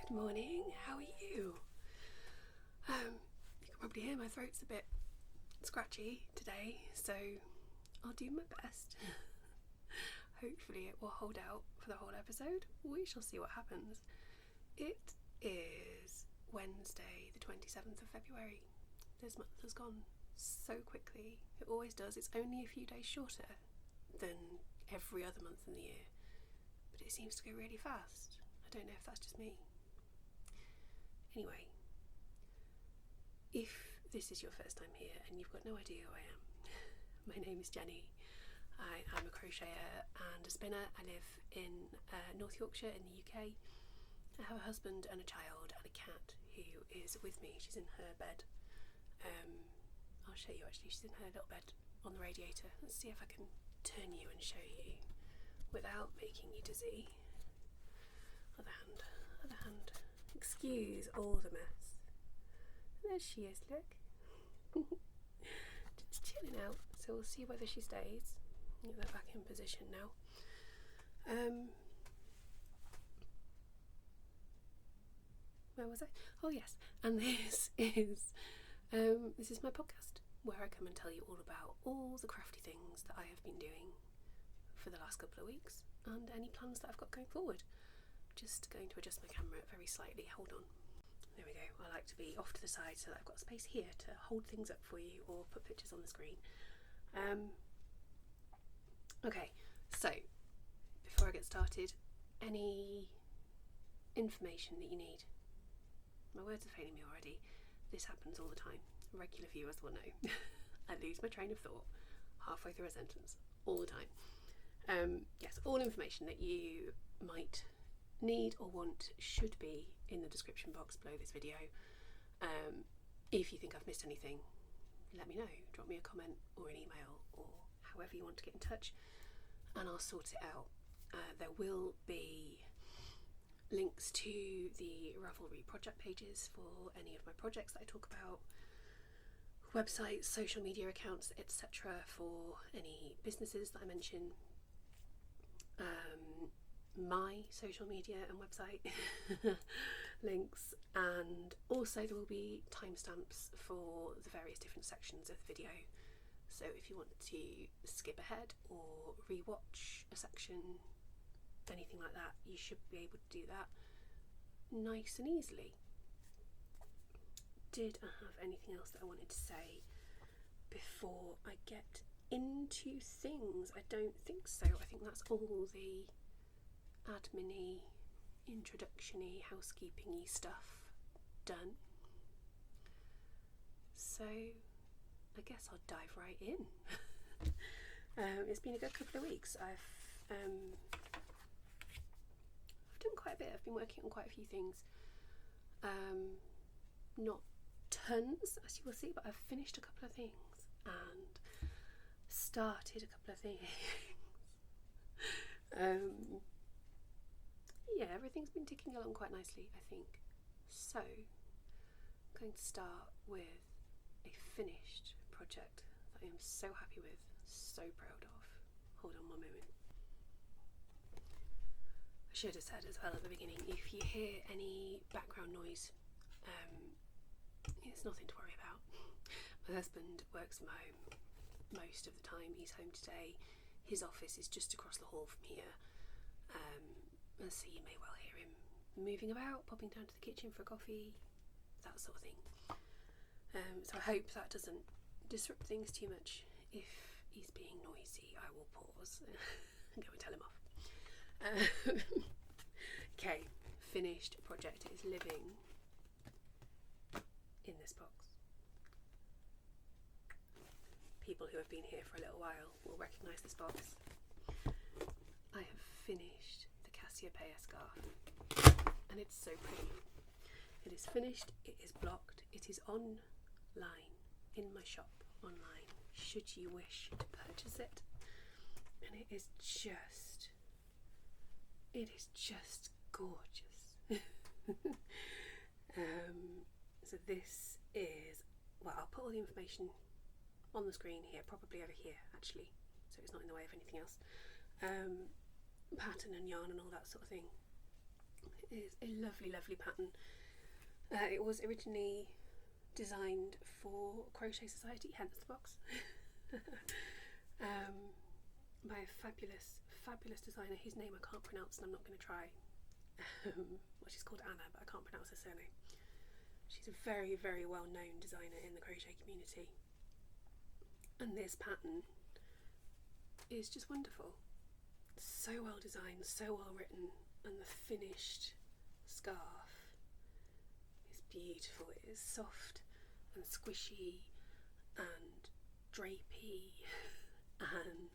Good morning, how are you? You can probably hear my throat's a bit scratchy today, so I'll do my best. Hopefully it will hold out for the whole episode. We shall see what happens. It is Wednesday, the 27th of February. This month has gone so quickly. It always does. It's only a few days shorter than every other month in the year, but it seems to go really fast. I don't know if that's just me. Anyway, if this is your first time here and you've got no idea who I am, my name is Jenny. I am a crocheter and a spinner. I live in North Yorkshire in the UK. I have a husband and a child and a cat who is with me. She's in her bed. I'll show you actually. She's in her little bed on the radiator. Let's see if I can turn you and show you without making you dizzy. Other hand. Excuse all the mess. There she is, look. Just chilling out. So we'll see whether she stays. Get that back in position now. Where was I? Oh yes, and this is my podcast where I come and tell you all about all the crafty things that I have been doing for the last couple of weeks and any plans that I've got going forward. Just going to adjust my camera very slightly. Hold on. There we go. I like to be off to the side so that I've got space here to hold things up for you or put pictures on the screen. Okay, so before I get started, any information that you need. My words are failing me already. This happens all the time. Regular viewers will know. I lose my train of thought halfway through a sentence all the time. Yes, all information that you might need or want should be in the description box below this video. If you think I've missed anything, let me know. Drop me a comment or an email or however you want to get in touch and I'll sort it out. There will be links to the Ravelry project pages for any of my projects that I talk about, websites, social media accounts, etc. for any businesses that I mention, my social media and website links, and also there will be timestamps for the various different sections of the video. So if you want to skip ahead or rewatch a section, anything like that, you should be able to do that nice and easily. Did I have anything else that I wanted to say before I get into things? I don't think so. I think that's all the admin-y, introduction-y, housekeeping-y stuff done. So I guess I'll dive right in. It's been a good couple of weeks. I've done quite a bit. I've been working on quite a few things. Not tons, as you will see, but I've finished a couple of things and started a couple of things. Yeah, everything's been ticking along quite nicely, I think. So, I'm going to start with a finished project that I am so happy with, so proud of. Hold on one moment. I should have said as well at the beginning, if you hear any background noise, it's nothing to worry about. My husband works from home most of the time. He's home today. His office is just across the hall from here. And so you may well hear him moving about, popping down to the kitchen for a coffee, that sort of thing. So I hope that doesn't disrupt things too much. If he's being noisy, I will pause and go and tell him off. Okay, finished project. It is living in this box. People who have been here for a little while will recognise this box. I have finished the Cassiopeia scarf and it's so pretty. It is finished, it is blocked, it is online in my shop online should you wish to purchase it, and it is just gorgeous. So this is, well, I'll put all the information on the screen here, probably over here actually, so it's not in the way of anything else. Pattern and yarn and all that sort of thing. It is a lovely, lovely pattern. It was originally designed for Crochet Society, hence the box, by a fabulous, fabulous designer whose name I can't pronounce and I'm not going to try. Well, she's called Anna, but I can't pronounce her surname. She's a very, very well-known designer in the crochet community. And this pattern is just wonderful. So well designed, so well written, and the finished scarf is beautiful. It is soft and squishy and drapey and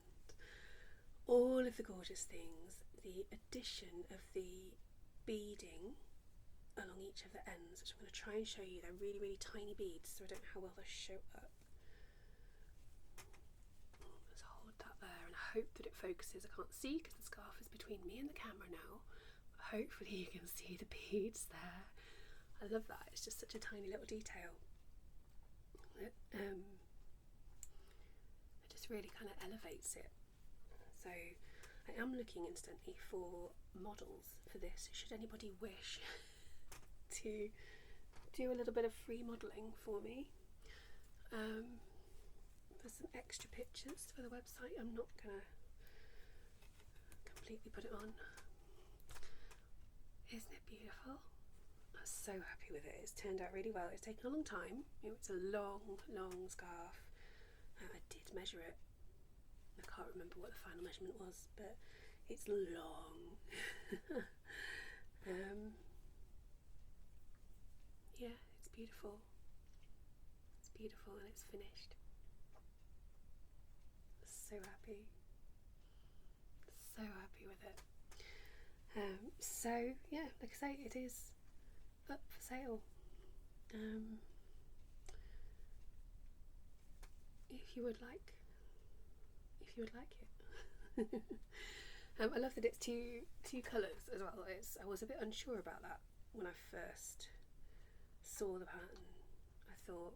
all of the gorgeous things. The addition of the beading along each of the ends, which I'm going to try and show you. They're really, really tiny beads, so I don't know how well they show up. Let's hold that there and hope that it focuses. I can't see because the scarf is between me and the camera now. But hopefully you can see the beads there. I love that. It's just such a tiny little detail. It just really kind of elevates it. So I am looking instantly for models for this. Should anybody wish to do a little bit of free modelling for me, for some extra pictures for the website. I'm not gonna completely put it on. Isn't it beautiful? I'm so happy with it. It's turned out really well. It's taken a long time. It's a long, long scarf. I did measure it. I can't remember what the final measurement was, but it's long. Yeah, it's beautiful. It's beautiful and it's finished. So happy. So happy with it. So yeah, like I say, it is up for sale. If you would like it. I love that it's two colours as well. I was a bit unsure about that when I first saw the pattern. I thought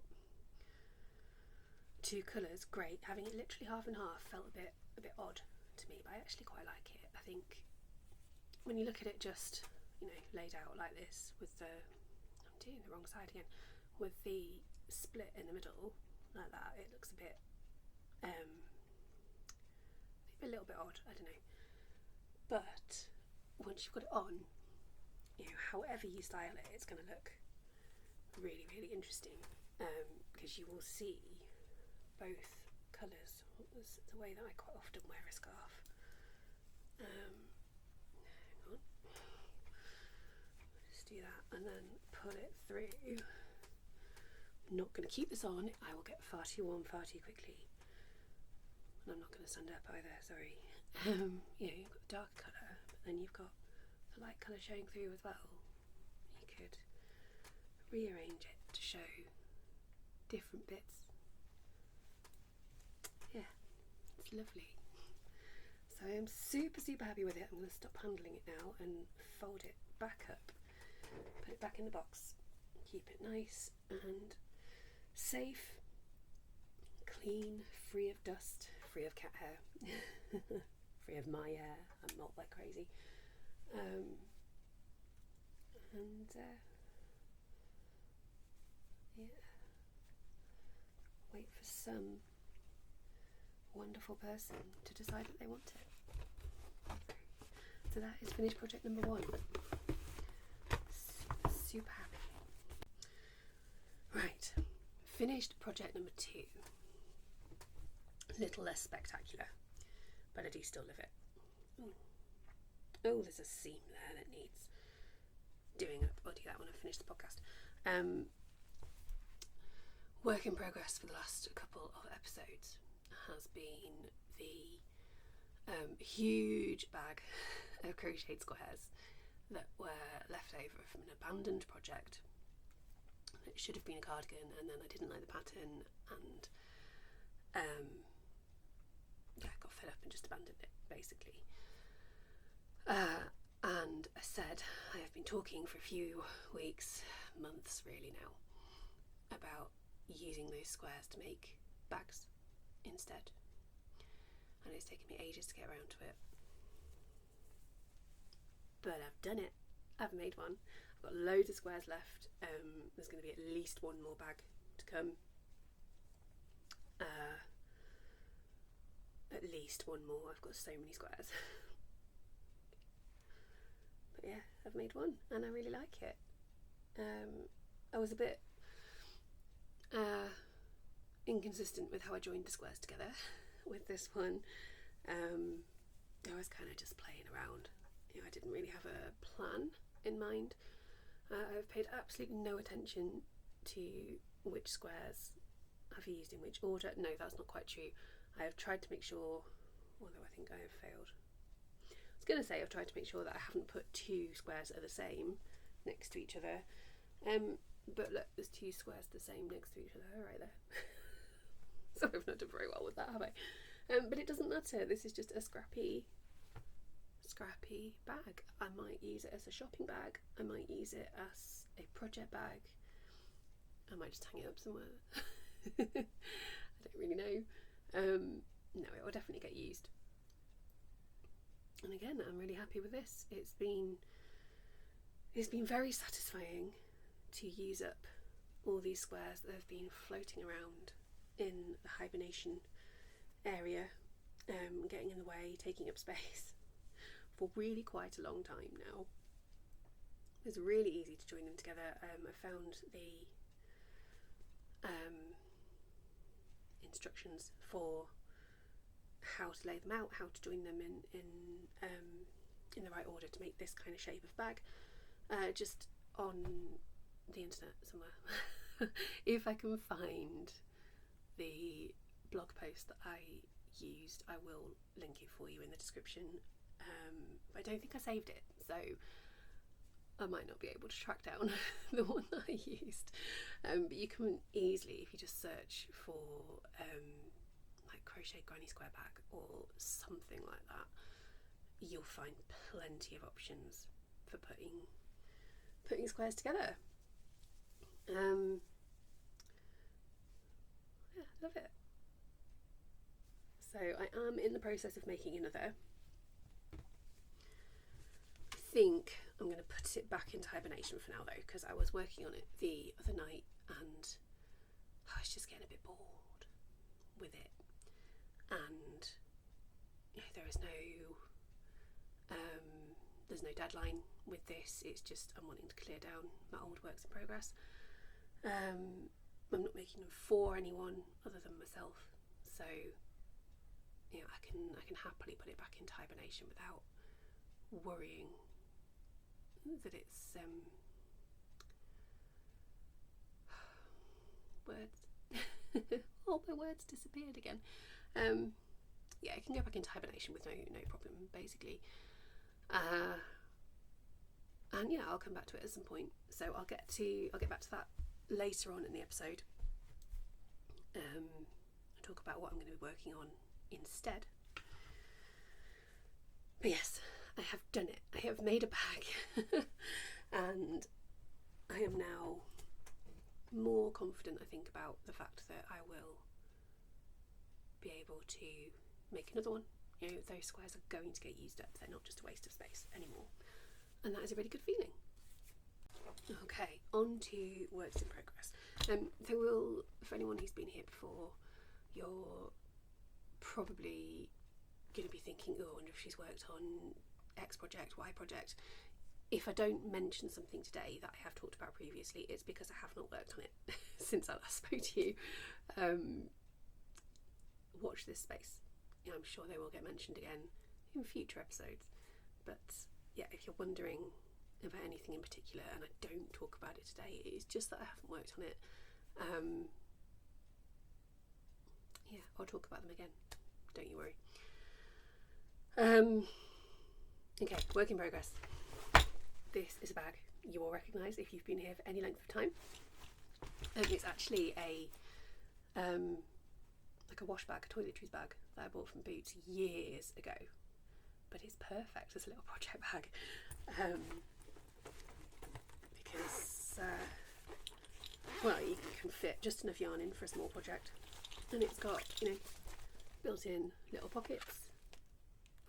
two colours, great. Having it literally half and half felt a bit odd to me, but I actually quite like it. I think when you look at it just, laid out like this with I'm doing the wrong side again, with the split in the middle like that, it looks a bit a little bit odd, I don't know. But once you've got it on, however you style it, it's going to look really, really interesting, because you will see both colours. It's the way that I quite often wear a scarf. Hang on. Just do that and then pull it through. I'm not going to keep this on. I will get far too warm far too quickly. And I'm not going to stand up either, sorry. You've got the dark colour, but then you've got the light colour showing through as well. You could rearrange it to show different bits. Yeah, it's lovely. So I'm super, super happy with it. I'm going to stop handling it now and fold it back up, put it back in the box, keep it nice and safe, clean, free of dust, free of cat hair, free of my hair. I'm not that crazy. Yeah, wait for some wonderful person to decide that they want it. So that is finished project number 1. Super happy. Right, finished project number 2. A little less spectacular, but I do still love it. Oh, there's a seam there that needs doing up. I'll do that when I finish the podcast. Work in progress for the last couple of episodes has been the huge bag of crocheted squares that were left over from an abandoned project. It should have been a cardigan, and then I didn't like the pattern, and got fed up and just abandoned it, basically. And I said I have been talking for a few weeks, months really now, about using those squares to make bags instead, and it's taken me ages to get around to it, but I've done it. I've made one. I've got loads of squares left. There's going to be at least one more bag to come. At least one more. I've got so many squares. But yeah, I've made one and I really like it. I was a bit inconsistent with how I joined the squares together with this one. I was kind of just playing around. You know, I didn't really have a plan in mind. I've paid absolutely no attention to which squares I've used in which order. No, that's not quite true. I have tried to make sure, although I think I have failed. I was going to say I've tried to make sure that I haven't put two squares that are the same next to each other. But look, there's two squares the same next to each other right there. So I've not done very well with that, have I? But it doesn't matter. This is just a scrappy bag. I might use it as a shopping bag. I might use it as a project bag. I might just hang it up somewhere. I don't really know. No, it will definitely get used. And again, I'm really happy with this. It's been very satisfying to use up all these squares that have been floating around in the hibernation area, getting in the way, taking up space for really quite a long time now. It's really easy to join them together. I found the instructions for how to lay them out, how to join them in the right order to make this kind of shape of bag, just on the internet somewhere. If I can find the blog post that I used, I will link it for you in the description. I don't think I saved it, so I might not be able to track down the one that I used. But you can easily, if you just search for like crochet granny square bag or something like that, you'll find plenty of options for putting squares together. Yeah, love it. So I am in the process of making another. I think I'm going to put it back into hibernation for now though, because I was working on it the other night and I was just getting a bit bored with it. And you know, there's no deadline with this. It's just I'm wanting to clear down my old works in progress. I'm not making them for anyone other than myself, so you know, I can happily put it back into hibernation without worrying that it's words. All my words disappeared again. Yeah, it can go back into hibernation with no problem, basically. And yeah, I'll come back to it at some point. So I'll get back to that later on in the episode. Talk about what I'm going to be working on instead. But yes, I have done it. I have made a bag and I am now more confident, I think, about the fact that I will be able to make another one. You know, those squares are going to get used up. They're not just a waste of space anymore. And that is a really good feeling. Okay, on to works in progress. There will, for anyone who's been here before, you're probably going to be thinking, oh, I wonder if she's worked on X project, Y project. If I don't mention something today that I have talked about previously, it's because I have not worked on it since I last spoke to you. Watch this space. I'm sure they will get mentioned again in future episodes. But yeah, if you're wondering about anything in particular and I don't talk about it today, it's just that I haven't worked on it. Yeah, I'll talk about them again, don't you worry. Okay, work in progress. This is a bag you will recognise if you've been here for any length of time. It's actually a like a wash bag, a toiletries bag that I bought from Boots years ago, but it's perfect as a little project bag because well, you can fit just enough yarn in for a small project, and it's got, you know, built-in little pockets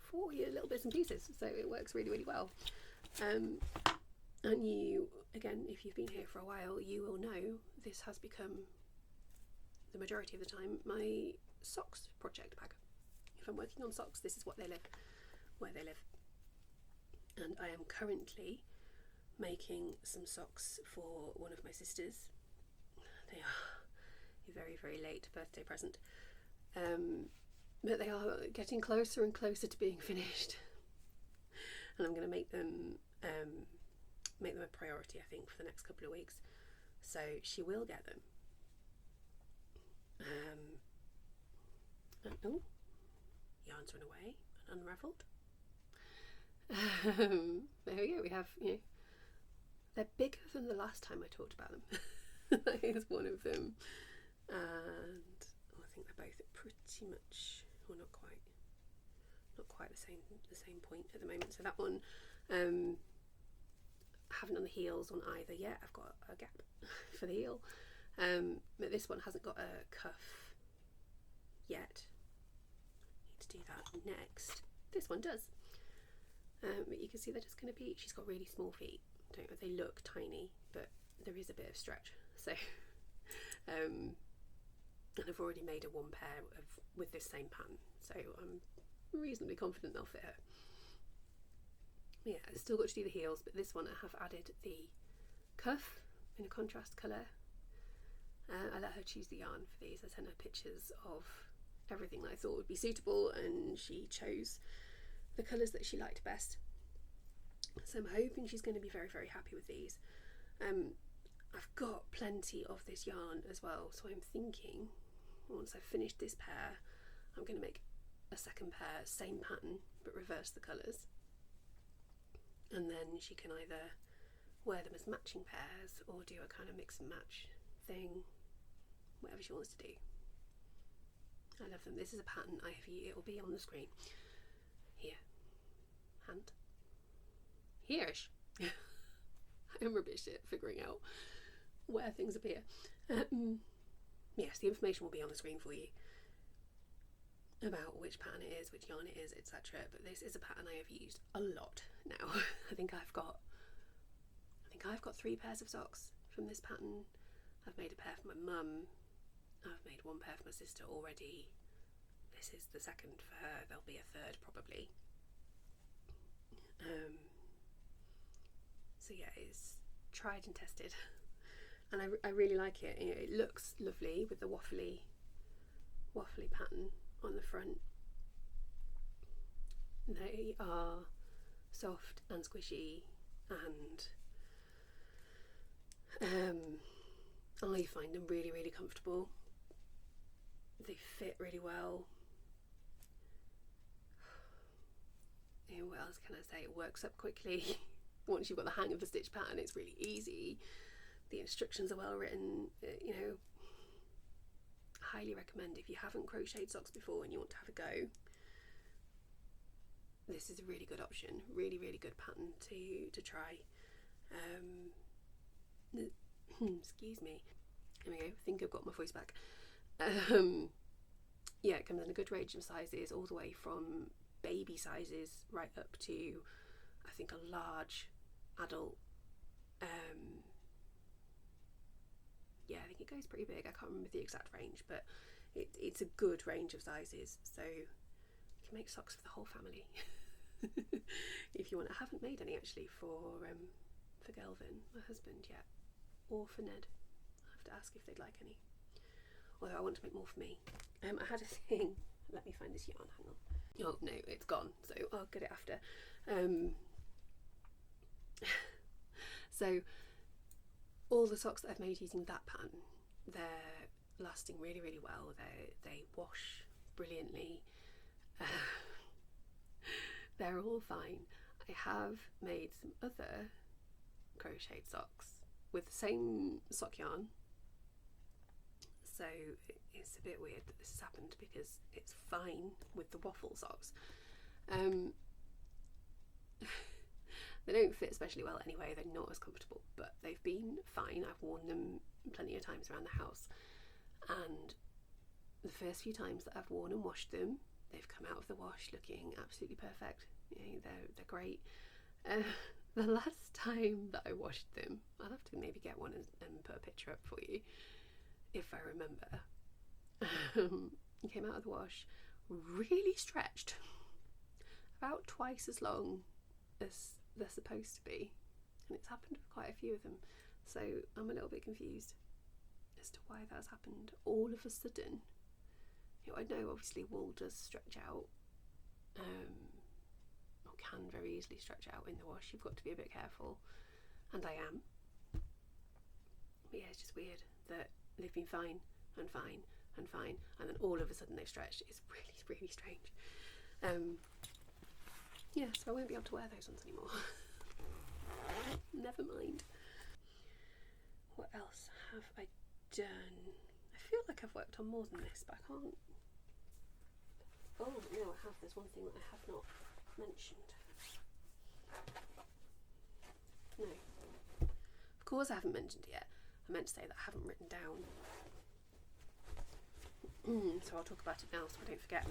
for your little bits and pieces, so it works really, really well. And you, again, if you've been here for a while, you will know this has become, the majority of the time, my socks project bag. If I'm working on socks, this is what they live, where they live. And I am currently making some socks for one of my sisters. They are a very, very late birthday present. But they are getting closer and closer to being finished. And I'm going to make them a priority, I think, for the next couple of weeks. So she will get them. Oh, yarns run away and unravelled. There we go. We have, they're bigger than the last time I talked about them. That is one of them, and I think they're both pretty much, well, not quite the same point at the moment. So that one, I haven't done the heels on either yet. I've got a gap for the heel, but this one hasn't got a cuff yet. Need to do that next. This one does, but you can see they're just going to be. She's got really small feet. They look tiny, but there is a bit of stretch. So, and I've already made a one pair with this same pattern, so I'm reasonably confident they'll fit her. Yeah, I've still got to do the heels, but this one I have added the cuff in a contrast colour. I let her choose the yarn for these. I sent her pictures of everything that I thought would be suitable, and she chose the colours that she liked best. So I'm hoping she's going to be very, very happy with these. I've got plenty of this yarn as well, so I'm thinking once I've finished this pair, I'm going to make a second pair, same pattern, but reverse the colours. And then she can either wear them as matching pairs or do a kind of mix and match thing, whatever she wants to do. I love them. This is a pattern I have used. It will be on the screen. Here. Hand. Here-ish. I am rubbish at figuring out where things appear. Yes, the information will be on the screen for you about which pattern it is, which yarn it is, etc. But this is a pattern I have used a lot now. I think I've got 3 pairs of socks from this pattern. I've made a pair for my mum. I've made one pair for my sister already. This is the second for her. There'll be a third probably. So yeah, it's tried and tested, and I really like it. It looks lovely with the waffly pattern on the front. They are soft and squishy, and I find them really, really comfortable. They fit really well. What else can I say? It works up quickly. Once you've got the hang of the stitch pattern, it's really easy. The instructions are well written. Highly recommend if you haven't crocheted socks before and you want to have a go. This is a really good option. Really, really good pattern to try. Excuse me. There we go. I think I've got my voice back. Yeah, it comes in a good range of sizes, all the way from baby sizes right up to, I think, a large adult. Yeah, I think it goes pretty big. I can't remember the exact range, but it's a good range of sizes, so you can make socks for the whole family. If you want. I haven't made any actually for Gelvin, my husband, yet, or for Ned. I'll have to ask if they'd like any, although I want to make more for me. I had a thing, let me find this yarn, hang on. Oh no, it's gone, so I'll get it after. So all the socks that I've made using that pattern, they're lasting really, really well. They wash brilliantly. They're all fine. I have made some other crocheted socks with the same sock yarn, so it's a bit weird that this has happened because it's fine with the waffle socks. They don't fit especially well anyway, they're not as comfortable, but they've been fine. I've worn them plenty of times around the house, and the first few times that I've worn and washed them, they've come out of the wash looking absolutely perfect. They're great. the last time that I washed them, I'll have to maybe get one and put a picture up for you if I remember. It came out of the wash really stretched, about twice as long as they're supposed to be, and it's happened with quite a few of them, so I'm a little bit confused as to why that's happened all of a sudden. You know, I know obviously wool does stretch out, or can very easily stretch out in the wash. You've got to be a bit careful, and I am. But yeah, it's just weird that they've been fine and fine and fine, and then all of a sudden they've stretched. It's really, really strange. Yeah, so I won't be able to wear those ones anymore. Never mind. What else have I done? I feel like I've worked on more than this, but I can't. Oh no, I have. There's one thing that I have not mentioned. No. Of course I haven't mentioned it yet. I meant to say that I haven't written down. So I'll talk about it now so I don't forget.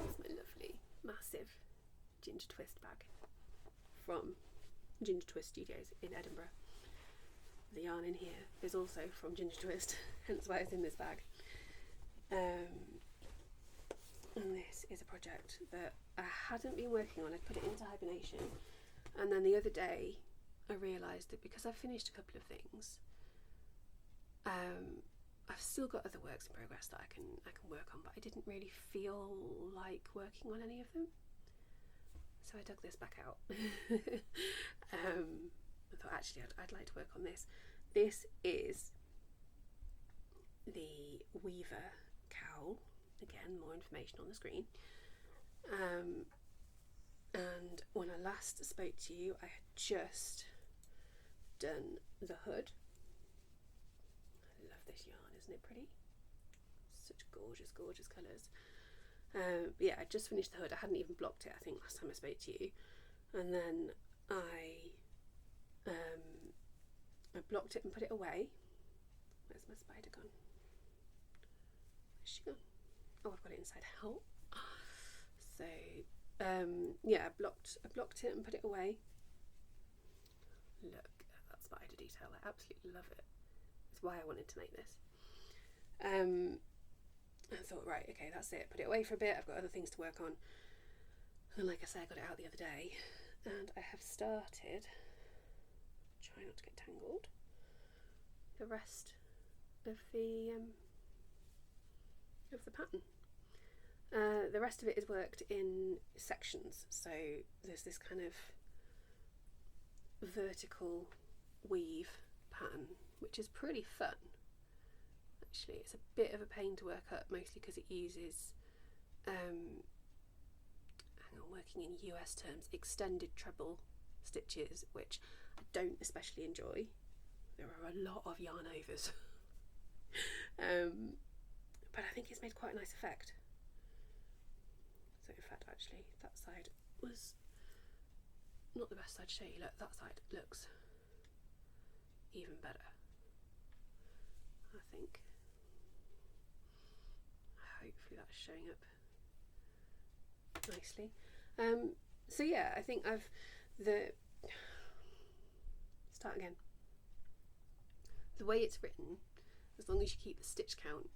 It's my lovely, massive Ginger Twist bag from Ginger Twist Studios in Edinburgh. The yarn in here is also from Ginger Twist, hence why it's in this bag. And this is a project that I hadn't been working on. I'd put it into hibernation, and then the other day I realised that because I've finished a couple of things, I've still got other works in progress that I can work on, but I didn't really feel like working on any of them. So I dug this back out. I thought actually I'd like to work on this. This is the Weaver Cowl. Again, more information on the screen. And when I last spoke to you, I had just done the hood. I love this yarn, isn't it pretty? Such gorgeous, gorgeous colours. Yeah, I just finished the hood. I hadn't even blocked it, I think, last time I spoke to you. And then I blocked it and put it away. Where's my spider gone? Where's she gone? Oh, I've got it inside out. So yeah, I blocked it and put it away. Look at that spider detail. I absolutely love it. It's why I wanted to make this. I thought, right, okay, that's it. Put it away for a bit. I've got other things to work on. And like I said, I got it out the other day, and I have started. Try not to get tangled. The rest of the pattern. The rest of it is worked in sections. So there's this kind of vertical weave pattern, which is pretty fun. Actually, it's a bit of a pain to work up, mostly because it uses, working in US terms, extended treble stitches, which I don't especially enjoy. There are a lot of yarn overs. But I think it's made quite a nice effect. So in fact, actually, that side was not the best side to show you. Look, that side looks even better, I think. Hopefully that's showing up nicely. So yeah, I think start again. The way it's written, as long as you keep the stitch count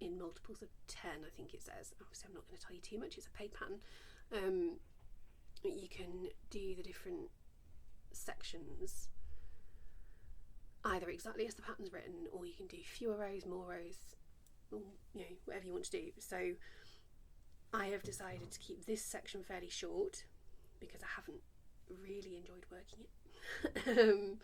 in multiples of 10, I think it says. Obviously I'm not going to tell you too much, it's a paid pattern. You can do the different sections either exactly as the pattern's written, or you can do fewer rows, more rows, or, you know, whatever you want to do. So I have decided to keep this section fairly short because I haven't really enjoyed working it.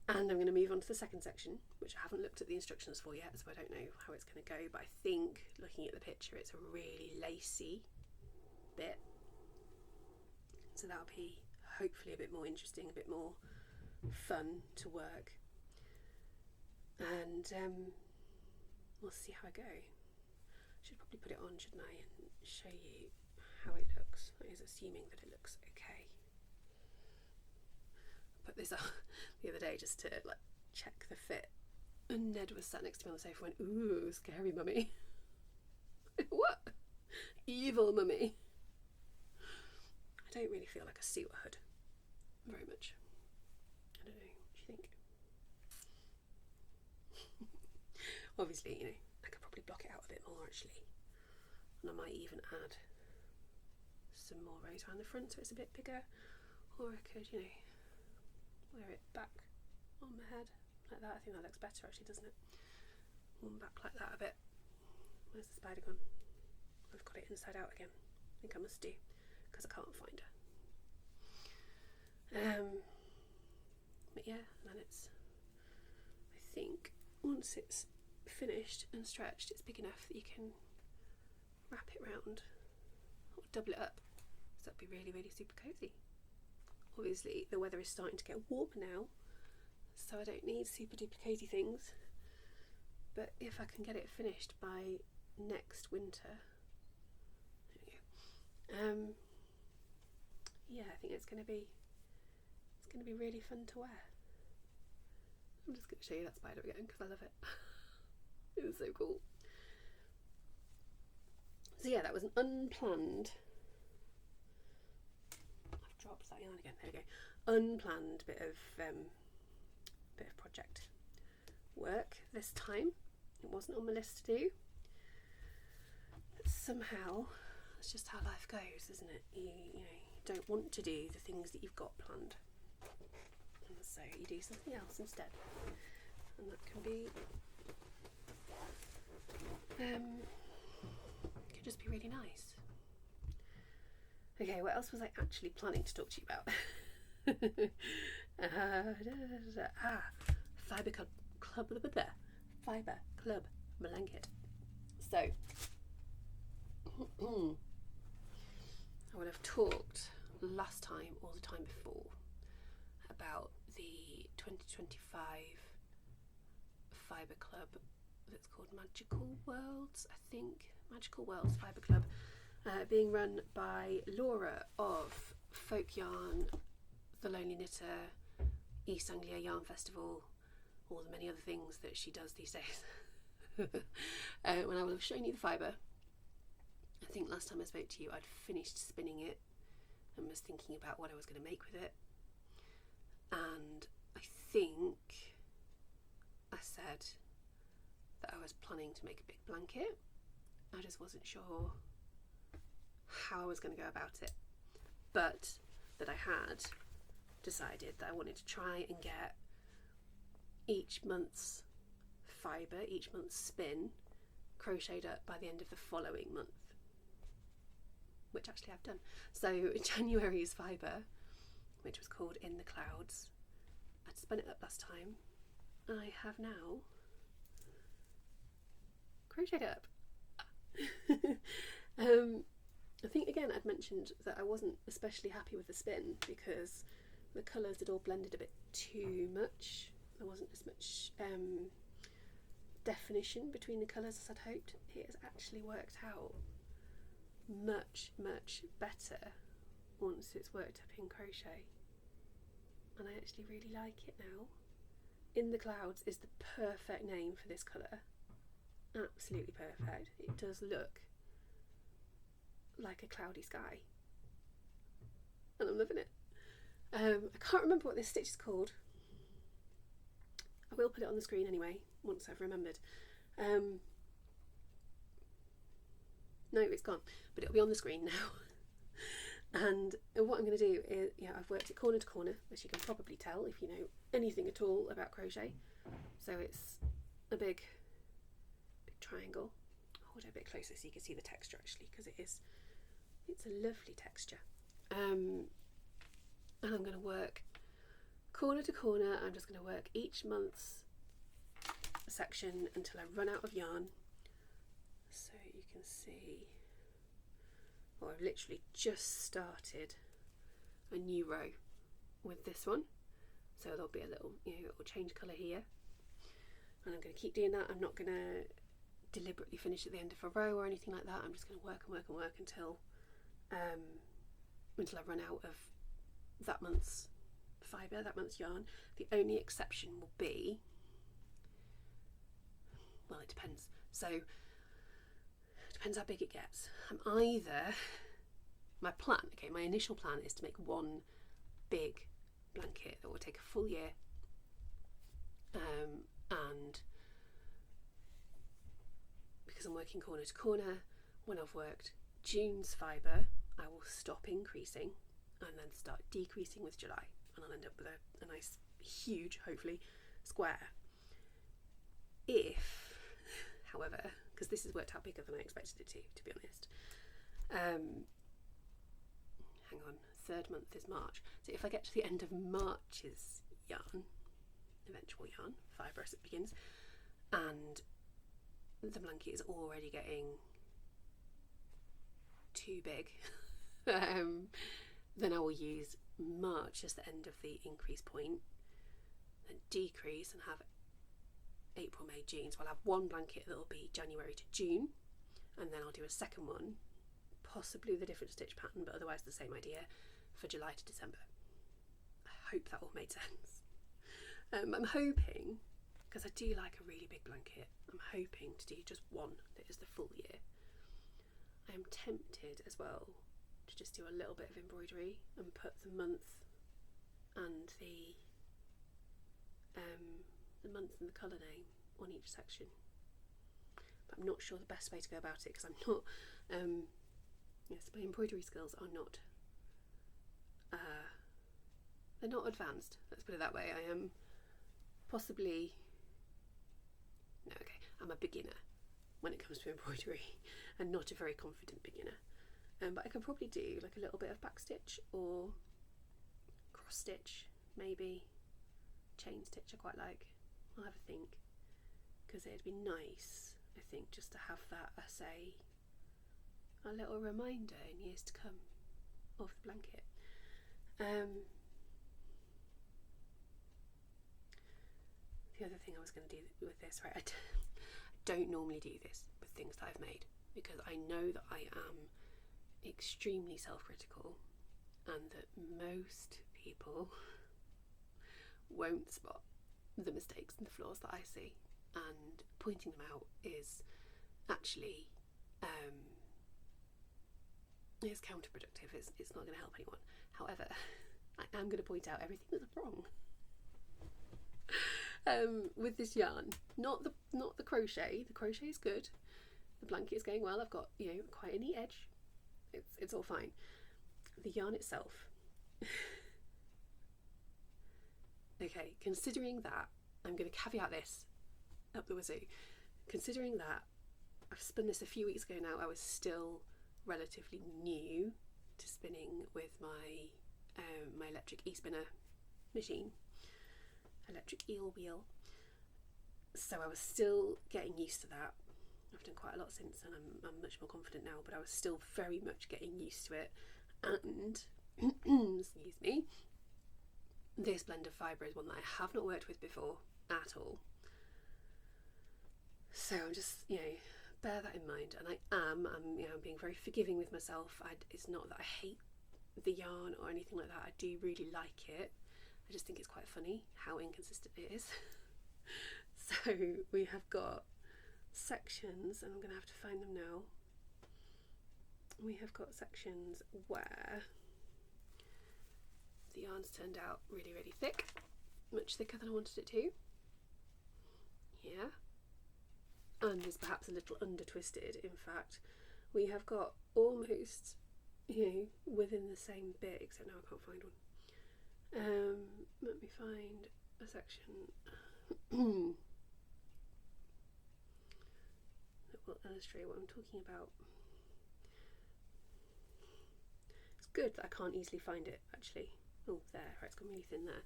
And I'm going to move on to the second section, which I haven't looked at the instructions for yet, so I don't know how it's going to go, but I think, looking at the picture, it's a really lacy bit. So that'll be hopefully a bit more interesting, a bit more fun to work. And we'll see how I go. I should probably put it on, shouldn't I, and show you how it looks. That is assuming that it looks okay. I put this on the other day just to like check the fit, and Ned was sat next to me on the sofa and went, "Ooh, scary mummy." What? Evil mummy. I don't really feel like a suit hood very much. I don't know, what do you think? Obviously, you know, I could probably block it out a bit more actually, and I might even add some more rows around the front so it's a bit bigger, or I could, you know, wear it back on my head like that. I think that looks better actually, doesn't it? One back like that a bit. Where's the spider gone? I've got it inside out again. I think I must do, because I can't find her. But yeah, then it's, I think once it's finished and stretched, it's big enough that you can wrap it round or double it up, so that'd be really, really super cozy. Obviously the weather is starting to get warmer now, so I don't need super duper cozy things, but if I can get it finished by next winter, there we go. Yeah, I think it's going to be really fun to wear. I'm just going to show you that spider again because I love it. It was so cool. So yeah, that was an unplanned, I've dropped that yarn again, there we go, unplanned bit of project work this time. It wasn't on my list to do, but somehow that's just how life goes, isn't it? You know, you don't want to do the things that you've got planned, and so you do something else instead, and that can be could just be really nice. Okay, what else was I actually planning to talk to you about? Fibre Club blanket. So I would have talked last time or the time before about the 2025 Fibre Club that's called Magical Worlds, I think. Magical Worlds Fibre Club, being run by Laura of Folk Yarn, The Lonely Knitter, East Anglia Yarn Festival, all the many other things that she does these days. When I will have shown you the fibre, I think last time I spoke to you I'd finished spinning it and was thinking about what I was going to make with it, and I think I said that I was planning to make a big blanket. I just wasn't sure how I was going to go about it, but that I had decided that I wanted to try and get each month's fibre, each month's spin, crocheted up by the end of the following month, which actually I've done. So January's fibre, which was called In the Clouds, I'd spun it up last time, and I have now crocheted it up. I think again I'd mentioned that I wasn't especially happy with the spin because the colours had all blended a bit too much. There wasn't as much definition between the colours as I'd hoped. It has actually worked out much, much better once it's worked up in crochet, and I actually really like it now. In the Clouds is the perfect name for this colour. Absolutely perfect. It does look like a cloudy sky, and I'm loving it. I can't remember what this stitch is called. I will put it on the screen anyway once I've remembered. No, it's gone, but it'll be on the screen now. And what I'm going to do is, yeah, I've worked it corner to corner, as you can probably tell if you know anything at all about crochet. So it's a big triangle. I'll hold it a bit closer so you can see the texture actually, because it's a lovely texture. And I'm going to work corner to corner. I'm just going to work each month's section until I run out of yarn. So you can see, well, I've literally just started a new row with this one, so there'll be a little, it'll change colour here, and I'm going to keep doing that. I'm not going to deliberately finish at the end of a row or anything like that. I'm just going to work and work and work until I run out of that month's fibre, that month's yarn. The only exception will be, well, it depends. So it depends how big it gets. I'm either my plan, okay, my initial plan is to make one big blanket that will take a full year, and because I'm working corner to corner, when I've worked June's fibre, I will stop increasing and then start decreasing with July, and I'll end up with a nice huge, hopefully, square. If, however, because this has worked out bigger than I expected it to be honest, hang on, 3rd month is March, so if I get to the end of March's yarn, eventual yarn, fibre as it begins, and the blanket is already getting too big, then I will use March as the end of the increase point, then decrease and have April, May, June. So I'll have one blanket that will be January to June, and then I'll do a second one, possibly with a different stitch pattern, but otherwise the same idea, for July to December. I hope that all made sense. I'm hoping, because I do like a really big blanket, I'm hoping to do just one that is the full year. I am tempted as well to just do a little bit of embroidery and put the month and the month and the colour name on each section, but I'm not sure the best way to go about it, because I'm not yes, my embroidery skills are not they're not advanced, let's put it that way. I am possibly, no, okay, I'm a beginner when it comes to embroidery, and not a very confident beginner, but I could probably do like a little bit of backstitch or cross stitch, maybe chain stitch I quite like. I'll have a think, because it'd be nice, I think, just to have that as a little reminder in years to come of the blanket. The other thing I was going to do with this, right, I don't normally do this with things that I've made, because I know that I am extremely self-critical and that most people won't spot the mistakes and the flaws that I see, and pointing them out is actually it's counterproductive. It's not going to help anyone. However, I am going to point out everything that's wrong with this yarn. Not the crochet. The crochet is good. The blanket is going well. I've got, you know, quite a neat edge. It's all fine. The yarn itself. Okay, considering that, I'm going to caveat this up the wazoo. Considering that I've spun this a few weeks ago now, I was still relatively new to spinning with my my electric e-spinner machine, electric eel wheel. So I was still getting used to that. I've done quite a lot since, and I'm much more confident now, but I was still very much getting used to it. And excuse me, this blend of fibre is one that I have not worked with before at all. So I'm just, you know, bear that in mind. And I'm being very forgiving with myself. It's not that I hate the yarn or anything like that. I do really like it. I just think it's quite funny how inconsistent it is. So we have got sections, and I'm going to have to find them now. We have got sections where the yarn's turned out really, really thick, much thicker than I wanted it to. Yeah. And is perhaps a little under twisted. In fact, we have got almost, you know, within the same bit, except now I can't find one. Let me find a section that will illustrate what I'm talking about. It's good that I can't easily find it, actually. Oh, there, right, it's gone really thin there.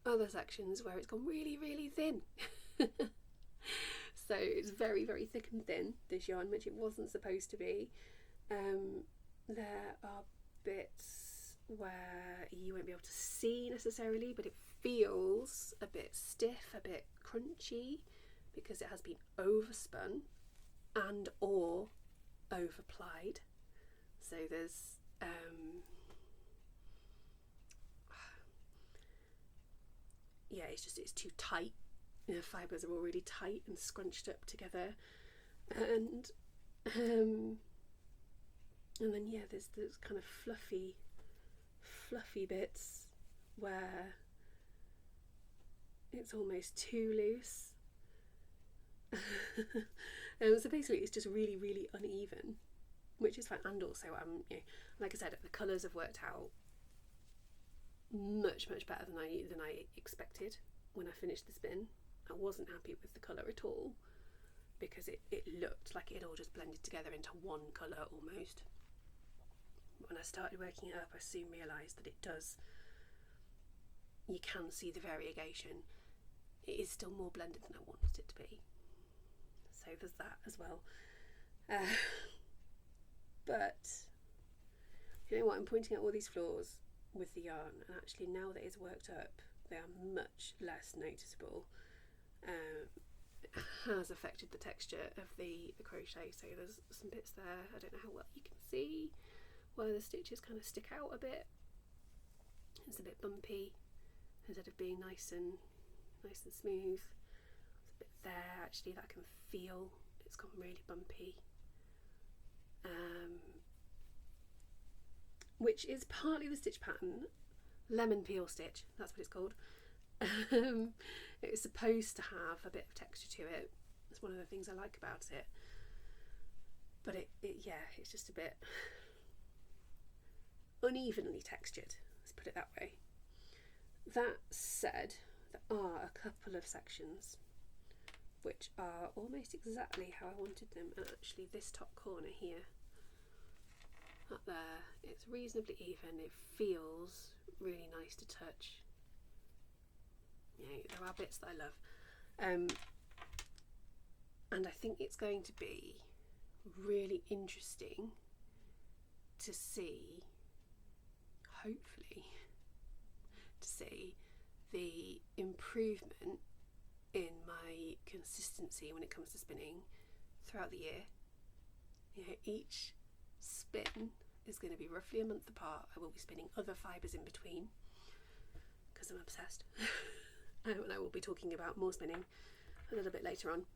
Other sections where it's gone really, really thin. So it's very, very thick and thin, this yarn, which it wasn't supposed to be. There are bits where you won't be able to see necessarily, but it feels a bit stiff, a bit crunchy, because it has been overspun and or overplied. So there's yeah, it's too tight. The fibres are already tight and scrunched up together, and And then yeah, there's kind of fluffy bits where it's almost too loose. So basically it's just really, really uneven, which is fine. And also, you know, like I said, the colours have worked out much better than I expected when I finished the spin. I wasn't happy with the colour at all, because it looked like it all just blended together into one colour almost. When I started working it up, I soon realised that it does. You can see the variegation. It is still more blended than I wanted it to be. So there's that as well. But you know what? I'm pointing out all these flaws with the yarn, and actually now that it's worked up, they are much less noticeable. It has affected the texture of the crochet, so there's some bits there. I don't know how well you can see where the stitches kind of stick out a bit. It's a bit bumpy instead of being nice and smooth. There's a bit there actually that I can feel. It's gone really bumpy, which is partly the stitch pattern. Lemon peel stitch, that's what it's called. It's supposed to have a bit of texture to it. It's one of the things I like about it. But it's just a bit unevenly textured, let's put it that way. That said, there are a couple of sections which are almost exactly how I wanted them, and actually this top corner here, up there, it's reasonably even. It feels really nice to touch. You know, there are bits that I love, and I think it's going to be really interesting to see, hopefully, to see the improvement in my consistency when it comes to spinning throughout the year. You know, each spin is going to be roughly a month apart. I will be spinning other fibres in between because I'm obsessed. And I will be talking about more spinning a little bit later on.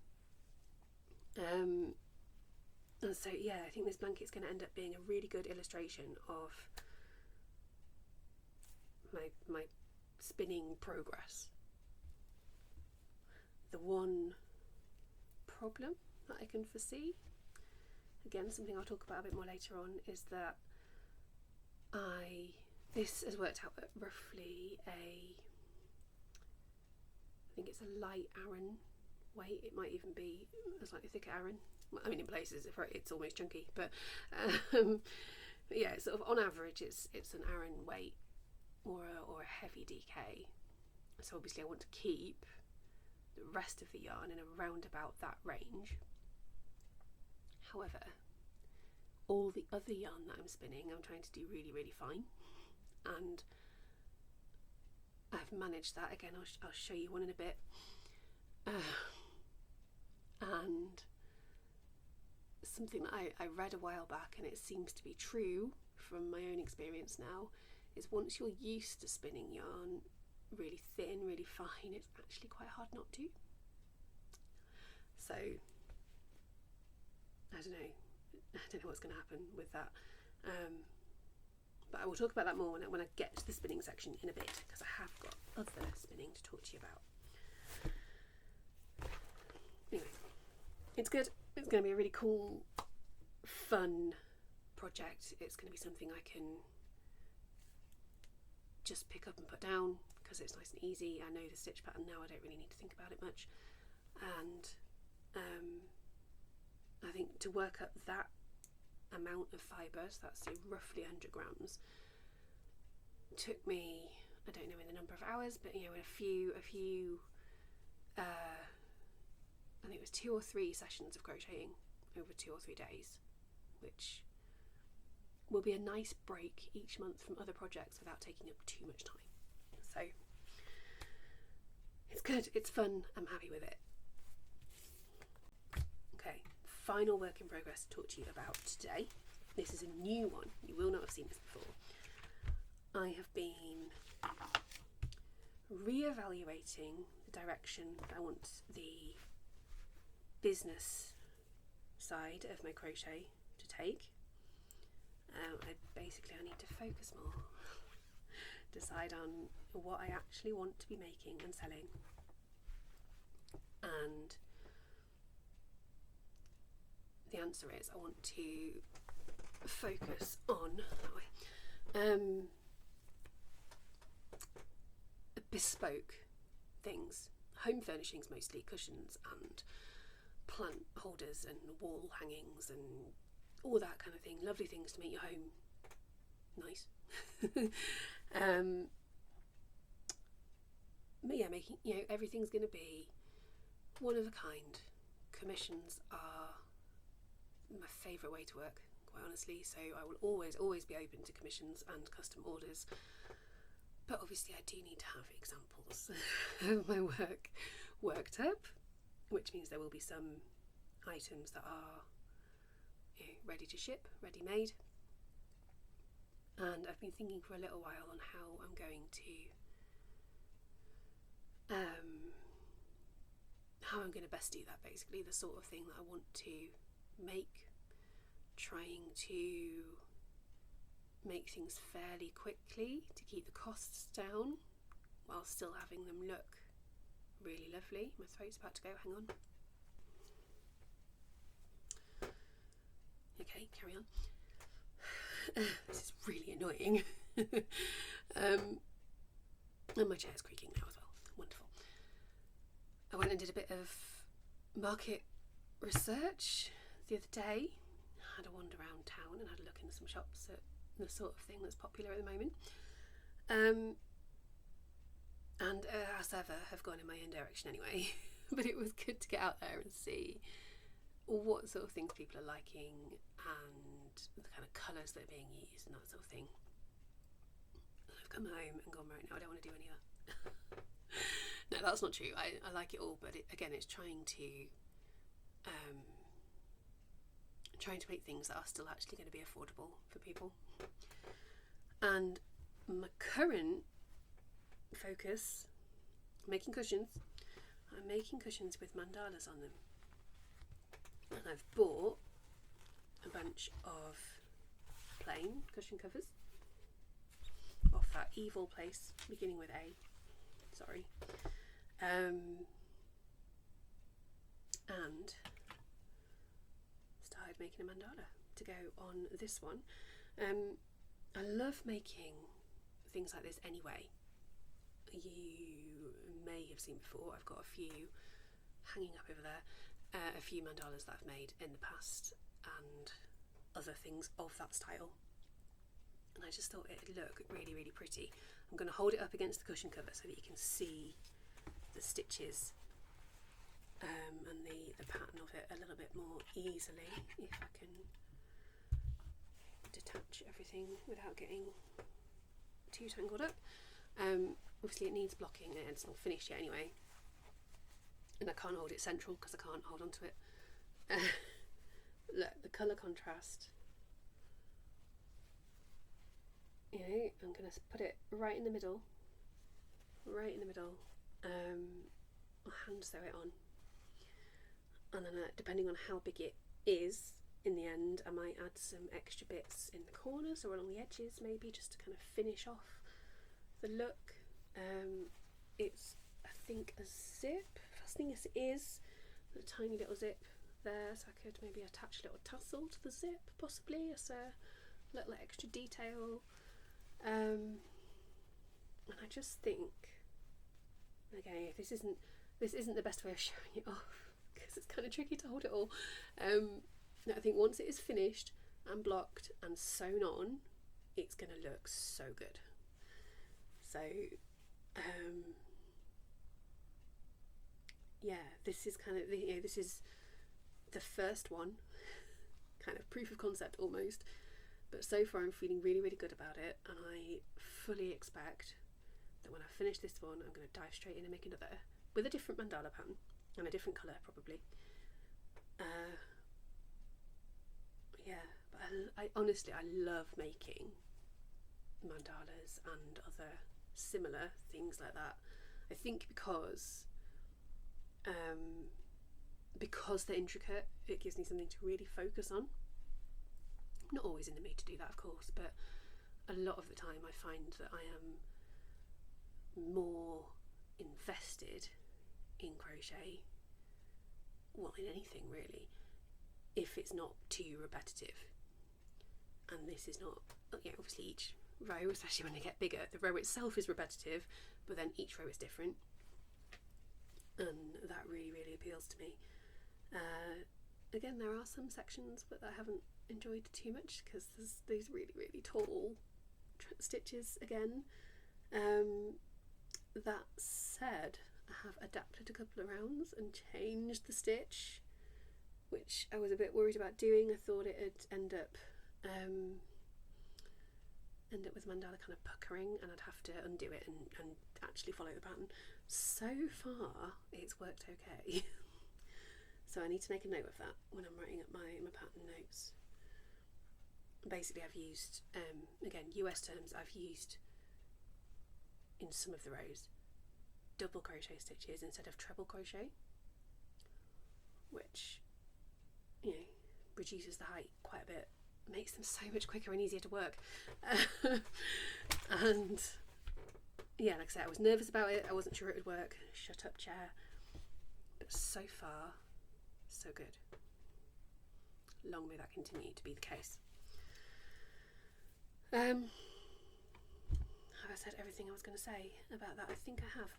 And so yeah, I think this blanket's going to end up being a really good illustration of my spinning progress. The one problem that I can foresee, again something I'll talk about a bit more later on, is that this has worked out at roughly I think it's a light Aran weight. It might even be a slightly thicker Aran. I mean, in places it's almost chunky, but yeah, sort of on average it's an Aran weight or a heavy DK. So obviously I want to keep the rest of the yarn in around about that range. However, all the other yarn that I'm spinning, I'm trying to do really, really fine, and I've managed that. Again, I'll show you one in a bit. And something that I read a while back, and it seems to be true from my own experience now, is once you're used to spinning yarn really thin, really fine, it's actually quite hard not to. So I don't know what's going to happen with that, but I will talk about that more when I get to the spinning section in a bit, because I have got other spinning to talk to you about. Anyway, it's good. It's going to be a really cool, fun project. It's going to be something I can just pick up and put down because it's nice and easy. I know the stitch pattern now. I don't really need to think about it much, and I think to work up that amount of fibres, that's roughly 100 grams, took me, I don't know in the number of hours, but you know, a few I think it was 2 or 3 sessions of crocheting over 2 or 3 days, which will be a nice break each month from other projects without taking up too much time. So it's good, it's fun, I'm happy with it. Okay, final work in progress to talk to you about today. This is a new one, you will not have seen this before. I have been re-evaluating the direction that I want the business side of my crochet to take. I need to focus more, decide on what I actually want to be making and selling, and the answer is I want to focus on bespoke things, home furnishings mostly, cushions and plant holders and wall hangings and all that kind of thing, lovely things to make your home nice. But yeah, making, everything's going to be one of a kind. Commissions are my favourite way to work, quite honestly, so I will always be open to commissions and custom orders, but obviously I do need to have examples of my work worked up, which means there will be some items that are ready to ship, ready made, and I've been thinking for a little while on how I'm going to best do that, basically the sort of thing that I want to make, trying to make things fairly quickly to keep the costs down while still having them look really lovely. My throat's about to go, hang on. Okay, carry on. This is really annoying. And my chair's creaking now as well. Wonderful. I went and did a bit of market research the other day. Had a wander around town and had a look in some shops at the sort of thing that's popular at the moment. And as ever, have gone in my own direction anyway. But it was good to get out there and see what sort of things people are liking and the kind of colours that are being used and that sort of thing. And I've come home and gone, right, now I don't want to do any of that. No, that's not true. I like it all, but again, it's trying to make things that are still actually going to be affordable for people. And my current focus, making cushions. I'm making cushions with mandalas on them, and I've bought a bunch of plain cushion covers off that evil place beginning with A. Sorry. And started making a mandala to go on this one. I love making things like this anyway. You may have seen before, I've got a few hanging up over there, a few mandalas that I've made in the past and other things of that style, and I just thought it'd look really, really pretty. I'm going to hold it up against the cushion cover so that you can see the stitches and the pattern of it a little bit more easily, if I can detach everything without getting too tangled up. Obviously it needs blocking and it's not finished yet anyway, and I can't hold it central because I can't hold on to it. Look, the colour contrast. I'm going to put it right in the middle. I'll hand sew it on, and then depending on how big it is in the end, I might add some extra bits in the corners or along the edges, maybe just to kind of finish off the look. It's, I think, a zip. First thing is, a tiny little zip there, so I could maybe attach a little tassel to the zip, possibly as a little extra detail. And I just think, okay, this isn't the best way of showing it off because it's kind of tricky to hold it all. I think once it is finished and blocked and sewn on, it's going to look so good. So yeah, this is kind of this is the first one, kind of proof of concept almost, but so far I'm feeling really, really good about it, and I fully expect that when I finish this one I'm going to dive straight in and make another with a different mandala pattern and a different colour probably. Yeah, but I honestly love making mandalas and other similar things like that. I think because they're intricate, it gives me something to really focus on. Not always in the mood to do that, of course, but a lot of the time I find that I am more invested in crochet, well, in anything really, if it's not too repetitive. And this is not, obviously each row, especially when they get bigger, the row itself is repetitive, but then each row is different, and that really, really appeals to me. Again, there are some sections but I haven't enjoyed too much because there's these really, really tall stitches again. That said, I have adapted a couple of rounds and changed the stitch, which I was a bit worried about doing. I thought it'd end up with Mandala kind of puckering and I'd have to undo it and actually follow the pattern. So far it's worked okay. So I need to make a note of that when I'm writing up my pattern notes. Basically I've used, again, US terms, I've used in some of the rows double crochet stitches instead of treble crochet, which, reduces the height quite a bit, makes them so much quicker and easier to work. And yeah, like I said, I was nervous about it, I wasn't sure it would work. Shut up, chair. But so far, so good. Long may that continue to be the case. Have I said everything I was going to say about that? I think I have.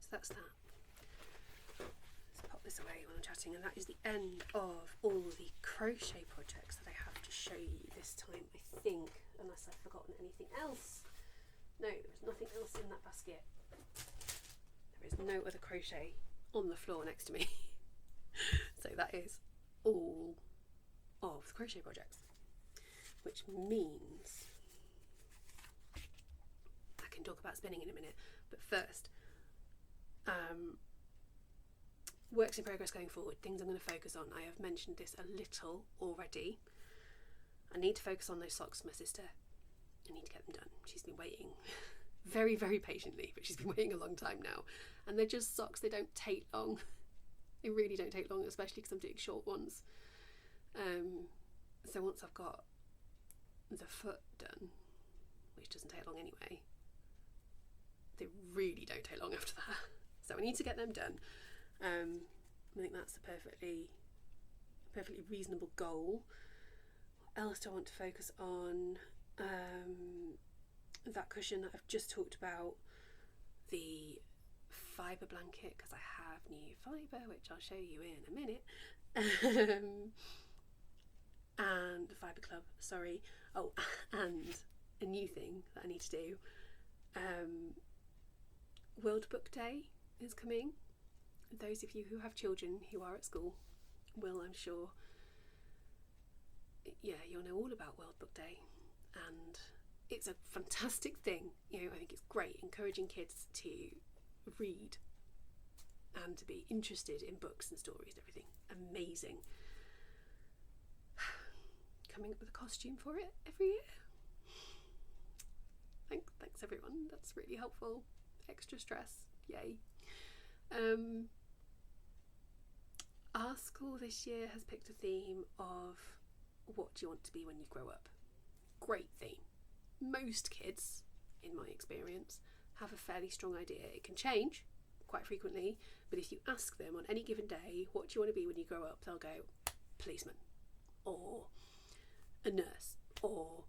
So that's that. Let's pop this away while I'm chatting, and that is the end of all the crochet projects that I have to show you this time, I think, unless I've forgotten anything else. No, there is nothing else in that basket. There is no other crochet on the floor next to me. So that is all of the crochet projects, which means I can talk about spinning in a minute, but first, works in progress going forward, things I'm going to focus on. I have mentioned this a little already. I need to focus on those socks for my sister. I need to get them done. She's been waiting very, very patiently, but she's been waiting a long time now. And they're just socks, they don't take long. They really don't take long, especially because I'm doing short ones. So once I've got the foot done, which doesn't take long anyway, they really don't take long after that. So I need to get them done. I think that's a perfectly reasonable goal. What else do I want to focus on? That cushion that I've just talked about, the fibre blanket, because I have new fibre, which I'll show you in a minute, and the fibre club, sorry. Oh, and a new thing that I need to do. World Book Day is coming. Those of you who have children who are at school will, I'm sure, you'll know all about World Book Day, and it's a fantastic thing. I think it's great encouraging kids to read and to be interested in books and stories and everything. Amazing. Coming up with a costume for it every year. Thanks everyone, that's really helpful. Extra stress, yay. Our school this year has picked a theme of what do you want to be when you grow up. Great theme. Most kids, in my experience, have a fairly strong idea. It can change quite frequently, but if you ask them on any given day, what do you want to be when you grow up, they'll go, policeman, or a nurse, or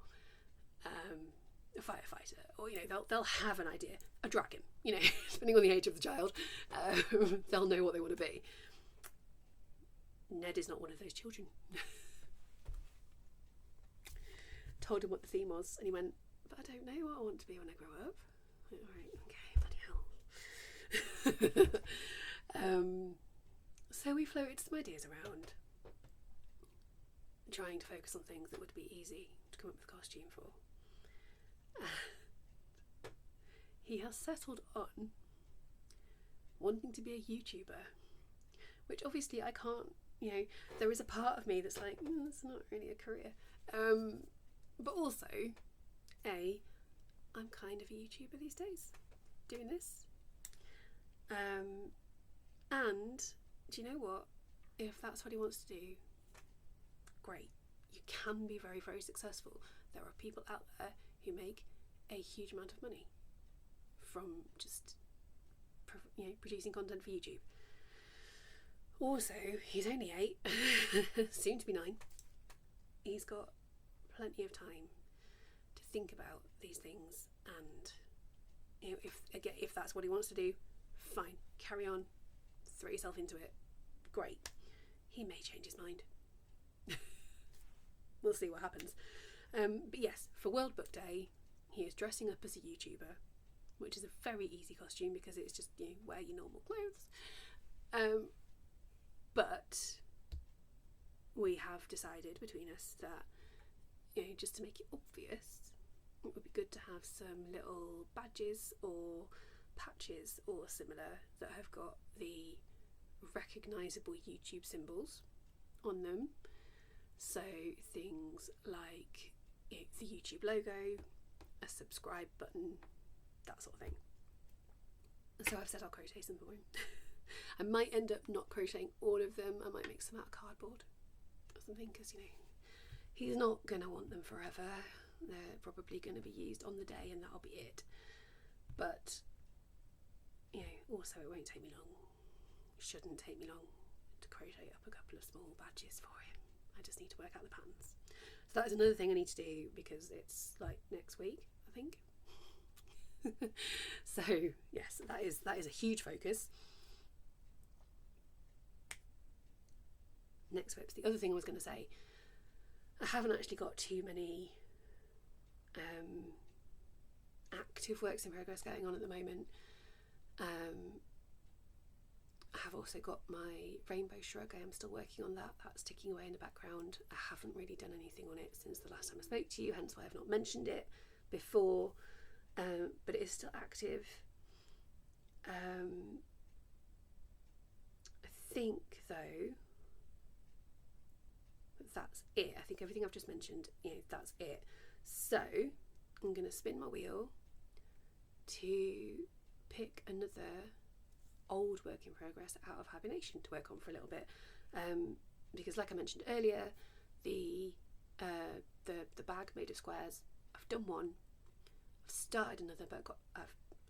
a firefighter, or they'll have an idea. A dragon, depending on the age of the child, they'll know what they want to be. Ned is not one of those children. Told him what the theme was, and he went, but I don't know what I want to be when I grow up. All right, okay, bloody hell. So we floated some ideas around, trying to focus on things that would be easy to come up with a costume for. He has settled on wanting to be a YouTuber, which obviously I can't, there is a part of me that's like, that's not really a career. But also, I'm kind of a YouTuber these days, doing this. And do you know what? If that's what he wants to do, great. You can be very, very successful. There are people out there who make a huge amount of money from just producing content for YouTube. Also, he's only 8, soon to be 9. He's got plenty of time to think about these things, and if that's what he wants to do, fine, carry on, throw yourself into it, great. He may change his mind. We'll see what happens. But yes, for World Book Day, he is dressing up as a YouTuber, which is a very easy costume because it's just, wear your normal clothes. But we have decided between us that, just to make it obvious, it would be good to have some little badges or patches or similar that have got the recognisable YouTube symbols on them. So things like the YouTube logo, a subscribe button, that sort of thing. So I've said I'll crochet some for him. I might end up not crocheting all of them. I might make some out of cardboard or something, because he's not going to want them forever. They're probably going to be used on the day and that'll be it. But also it won't take me long. It shouldn't take me long to crochet up a couple of small badges for him. I just need to work out the patterns. So that is another thing I need to do, because it's like next week, I think. So yes, that is a huge focus. Next WIPs. The other thing I was going to say, I haven't actually got too many active works in progress going on at the moment. I have also got my rainbow shrug. I am still working on that. That's ticking away in the background. I haven't really done anything on it since the last time I spoke to you, hence why I've not mentioned it before. But it is still active. I think though that's it. I think everything I've just mentioned, that's it. So I'm going to spin my wheel to pick another old work in progress out of hibernation to work on for a little bit, because like I mentioned earlier, the bag made of squares, I've done one, I've started another, but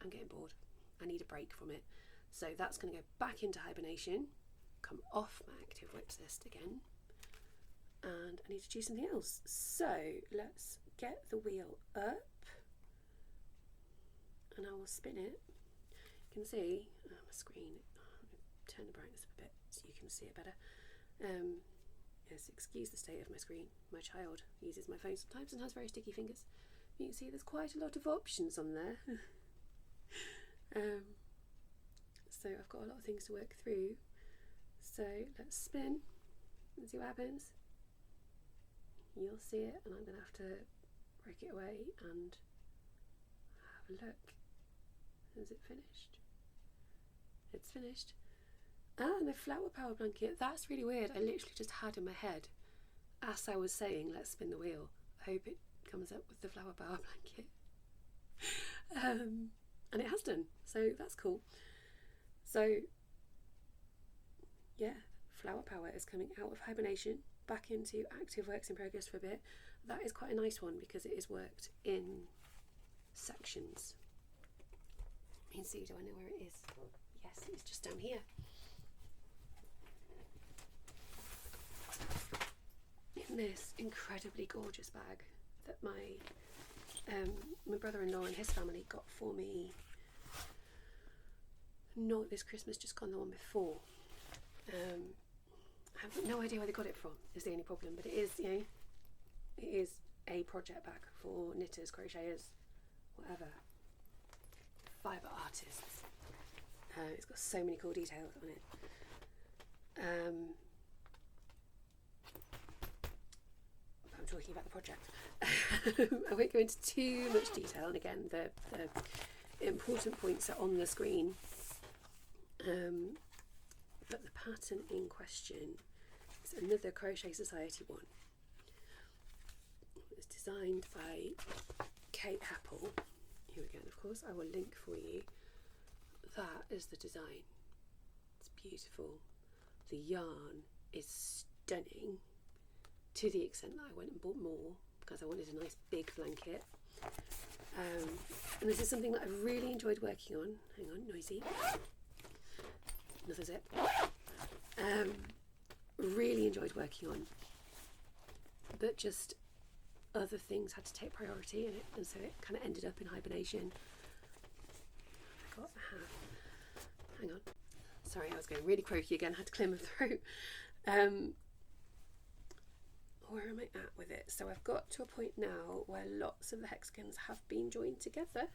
I'm getting bored. I need a break from it, so that's going to go back into hibernation, come off my active WIPs list again, and I need to choose something else. So let's get the wheel up and I will spin it. You can see my screen, turn the brightness up a bit so you can see it better. Yes, excuse the state of my screen. My child uses my phone sometimes and has very sticky fingers. You can see there's quite a lot of options on there. So I've got a lot of things to work through. So let's spin and see what happens. You'll see it, and I'm going to have to break it away and have a look. Is it finished? It's finished. Ah, and the flower power blanket. That's really weird. I literally just had in my head, as I was saying, let's spin the wheel, I hope it comes up with the flower power blanket. And it has done, so that's cool. So yeah, flower power is coming out of hibernation back into active works in progress for a bit. That is quite a nice one because it is worked in sections. Let me see, do I know where it is? Yes, it's just down here. In this incredibly gorgeous bag that my brother-in-law and his family got for me, not this Christmas, just gone, the one before. I have no idea where they got it from, is the only problem, but it is, it is a project bag for knitters, crocheters, whatever, fibre artists. It's got so many cool details on it. I'm talking about the project. I won't go into too much detail, and again, the important points are on the screen. But the pattern in question is another Crochet Society one. It's designed by Kate Happel, who again, of course, I will link for you. That is the design. It's beautiful. The yarn is stunning. to the extent that I went and bought more because I wanted a nice big blanket. And this is something that I've really enjoyed working on. Hang on, noisy. Another zip. Really enjoyed working on, but just other things had to take priority, and so it kind of ended up in hibernation. I got a hat. Hang on. Sorry, I was going really croaky again. I had to clear my throat. Where am I at with it? So I've got to a point now where lots of the hexagons have been joined together,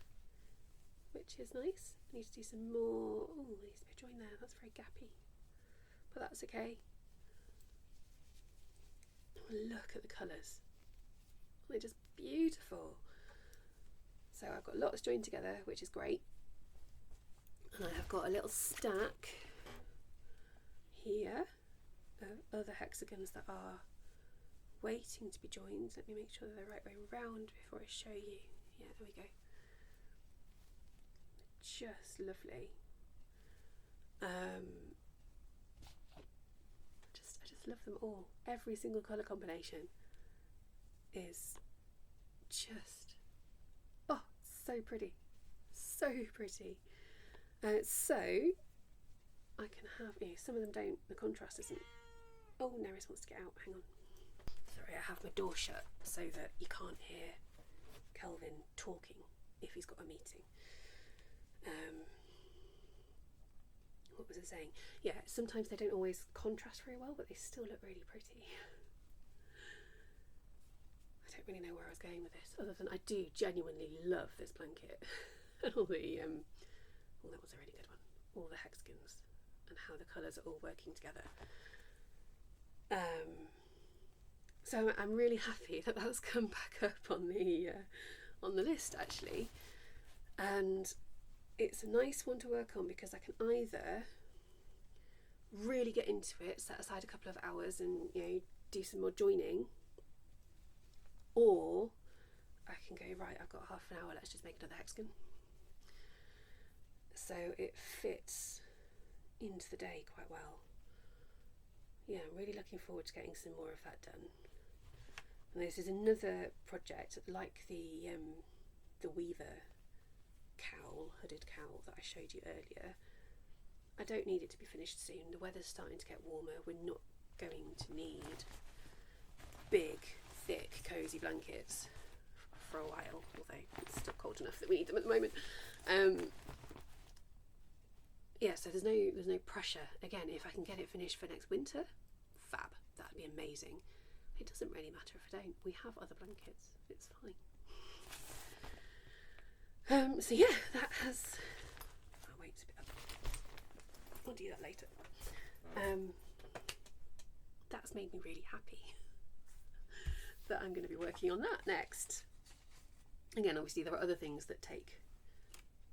which is nice. I need to do some more. Oh, there needs to be a join there. That's very gappy, but that's okay. Look at the colours. They're just beautiful. So I've got lots joined together, which is great. And I have got a little stack here of other hexagons that are waiting to be joined. Let me make sure they're the right way round before I show you. Yeah, there we go. Just lovely. I just love them all. Every single colour combination is just, oh, so pretty. So pretty. So I can have, some of them don't, the contrast isn't. Oh, Neris wants to get out, hang on. Sorry, I have my door shut so that you can't hear Kelvin talking if he's got a meeting. What was I saying? Yeah, sometimes they don't always contrast very well, but they still look really pretty. I don't really know where I was going with this, other than I do genuinely love this blanket. And all the, oh, that was a really good one. All the hexagons and how the colours are all working together. So I'm really happy that that's come back up on the list actually, and it's a nice one to work on because I can either really get into it, set aside a couple of hours and do some more joining, or I can go, right, I've got half an hour, let's just make another hexagon. So it fits into the day quite well. Yeah, I'm really looking forward to getting some more of that done. And this is another project like the Weaver cowl, hooded cowl that I showed you earlier. I don't need it to be finished soon. The weather's starting to get warmer. We're not going to need big, thick, cosy blankets for a while, although it's still cold enough that we need them at the moment. Yeah, so there's no pressure. Again, if I can get it finished for next winter, fab. That'd be amazing. It doesn't really matter if I don't. We have other blankets. It's fine. So yeah, that has. I'll wait a bit up. I'll do that later. That's made me really happy that I'm going to be working on that next. Again, obviously there are other things that take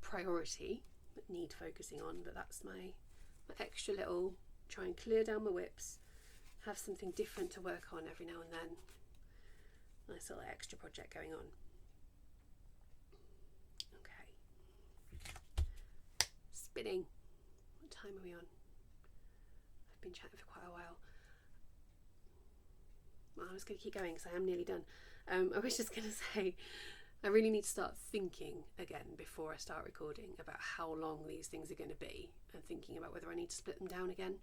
priority that need focusing on, but that's my extra little, try and clear down my WIPs, have something different to work on every now and then. Nice little extra project going on. Okay. Spinning. What time are we on? I've been chatting for quite a while. Well, I was going to keep going because I am nearly done. I was just going to say, I really need to start thinking again before I start recording about how long these things are going to be, and thinking about whether I need to split them down again.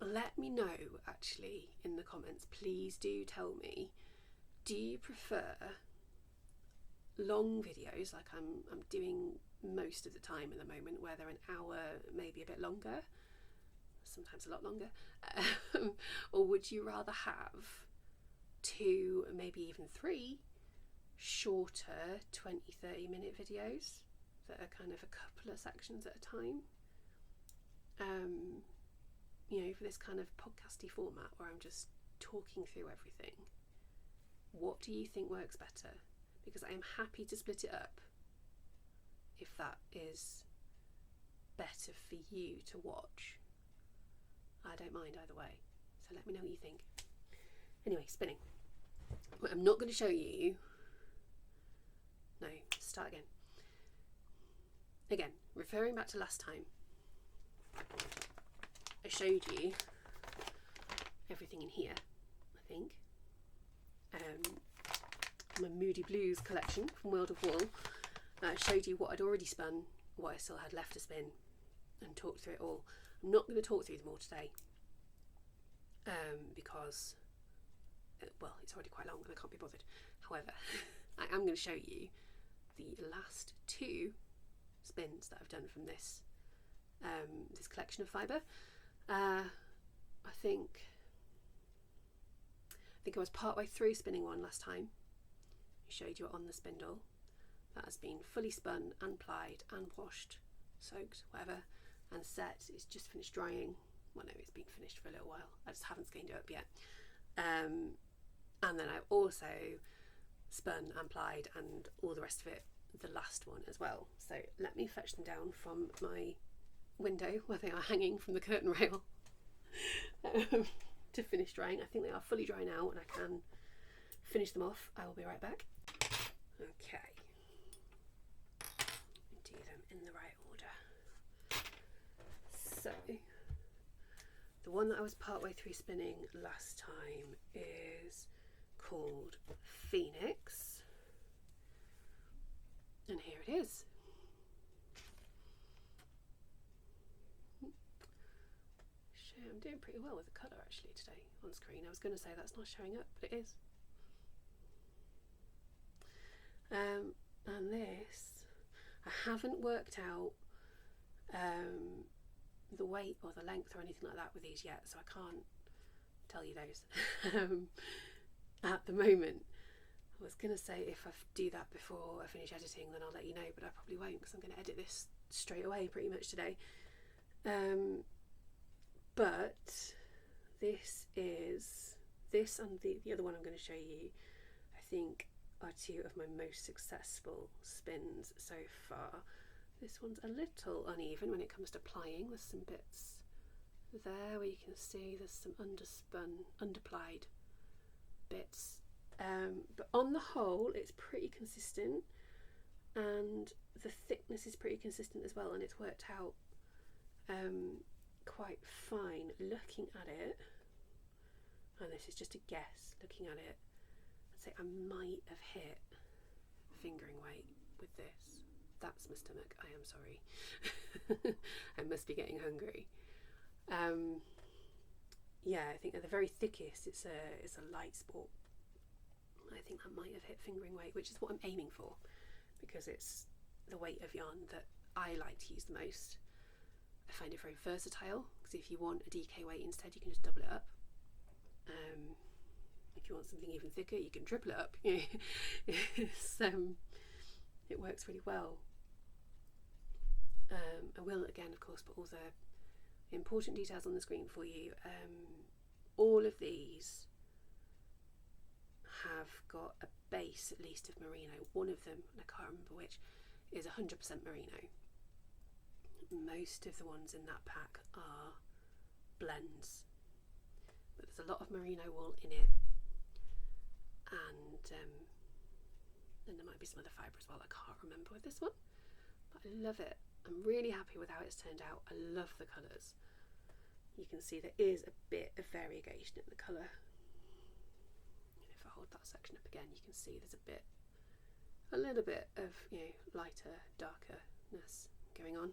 Let me know actually in the comments. Please do tell me, do you prefer long videos like I'm doing most of the time at the moment, where they're an hour, maybe a bit longer, sometimes a lot longer, or would you rather have 2, maybe even 3 shorter 20-30 minute videos that are kind of a couple of sections at a time, for this kind of podcasty format where I'm just talking through everything? What do you think works better? Because I am happy to split it up if that is better for you to watch. I don't mind either way, so let me know what you think. Anyway, spinning. What I'm not going to show you. No, start again. Again, referring back to last time, I showed you everything in here, ink. My Moody Blues collection from World of Wool. I showed you what I'd already spun, what I still had left to spin, and talked through it all. I'm not going to talk through them all today because, well, it's already quite long and I can't be bothered. However, I am going to show you the last 2 spins that I've done from this this collection of fibre. I think I was partway through spinning one last time. I showed you it on the spindle. That has been fully spun and plied and washed, soaked, whatever, and set. It's just finished drying. Well, no, it's been finished for a little while. I just haven't skeined it up yet. And then I've also spun and plied and all the rest of it, the last one as well. So let me fetch them down from my window where they are hanging from the curtain rail to finish drying. I think they are fully dry now and I can finish them off. I will be right back. Okay. Do them in the right order. So the one that I was partway through spinning last time is called Phoenix, and here it is. I'm doing pretty well with the colour actually today on screen. I was going to say that's not showing up, but it is. And this, I haven't worked out the weight or the length or anything like that with these yet, so I can't tell you those at the moment. I was going to say if I do that before I finish editing, then I'll let you know, but I probably won't because I'm going to edit this straight away pretty much today. But this and the other one I'm going to show you, I think, are 2 of my most successful spins so far. This one's a little uneven when it comes to plying. There's some bits there where you can see there's some underplied bits. But on the whole, it's pretty consistent, and the thickness is pretty consistent as well, and it's worked out quite fine looking at it. And this is just a guess looking at it. I'd say I might have hit fingering weight with this. That's my stomach, I am sorry. I must be getting hungry. Yeah, I think at the very thickest it's a light sport. I think that might have hit fingering weight, which is what I'm aiming for, because it's the weight of yarn that I like to use the most. I find it very versatile, because if you want a DK weight instead, you can just double it up. If you want something even thicker, you can triple it up. It works really well. I will again, of course, put all the important details on the screen for you. All of these have got a base, at least, of merino. One of them, and I can't remember which, is 100% merino. Most of the ones in that pack are blends, but there's a lot of merino wool in it, and then there might be some other fibre as well. I can't remember with this one, but I love it. I'm really happy with how it's turned out. I love the colours. You can see there is a bit of variegation in the colour. If I hold that section up again, you can see there's a little bit of, lighter, darkerness going on.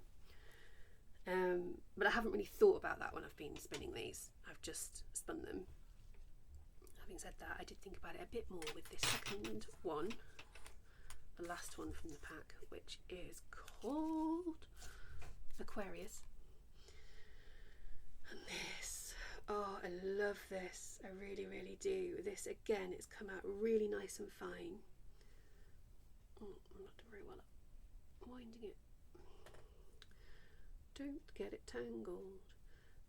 But I haven't really thought about that when I've been spinning these. I've just spun them. Having said that, I did think about it a bit more with this second one, the last one from the pack, which is called Aquarius. And this, oh, I love this. I really, really do. This, again, it's come out really nice and fine. Oh, I'm not doing very well at winding it. Don't get it tangled.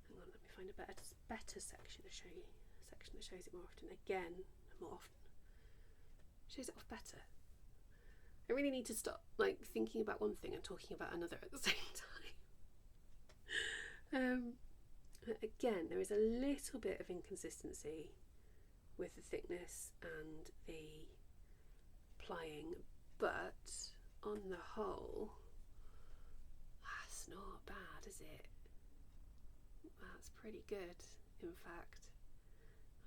Hang on, let me find a better section to show you. A section that shows it more often. Again, more often. Shows it off better. I really need to stop thinking about one thing and talking about another at the same time. Again, there is a little bit of inconsistency with the thickness and the plying, but on the whole, that's not bad, is it? That's pretty good, in fact.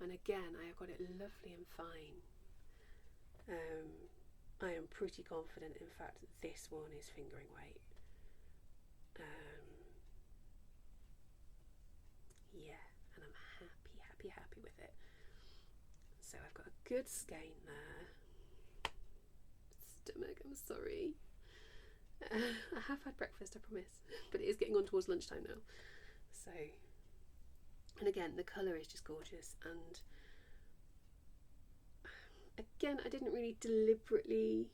And again, I have got it lovely and fine. I am pretty confident, in fact, that this one is fingering weight. Yeah, and I'm happy with it. So I've got a good skein there. Stomach, I'm sorry. I have had breakfast, I promise, but it is getting on towards lunchtime now. So, and again, the colour is just gorgeous, and again, I didn't really deliberately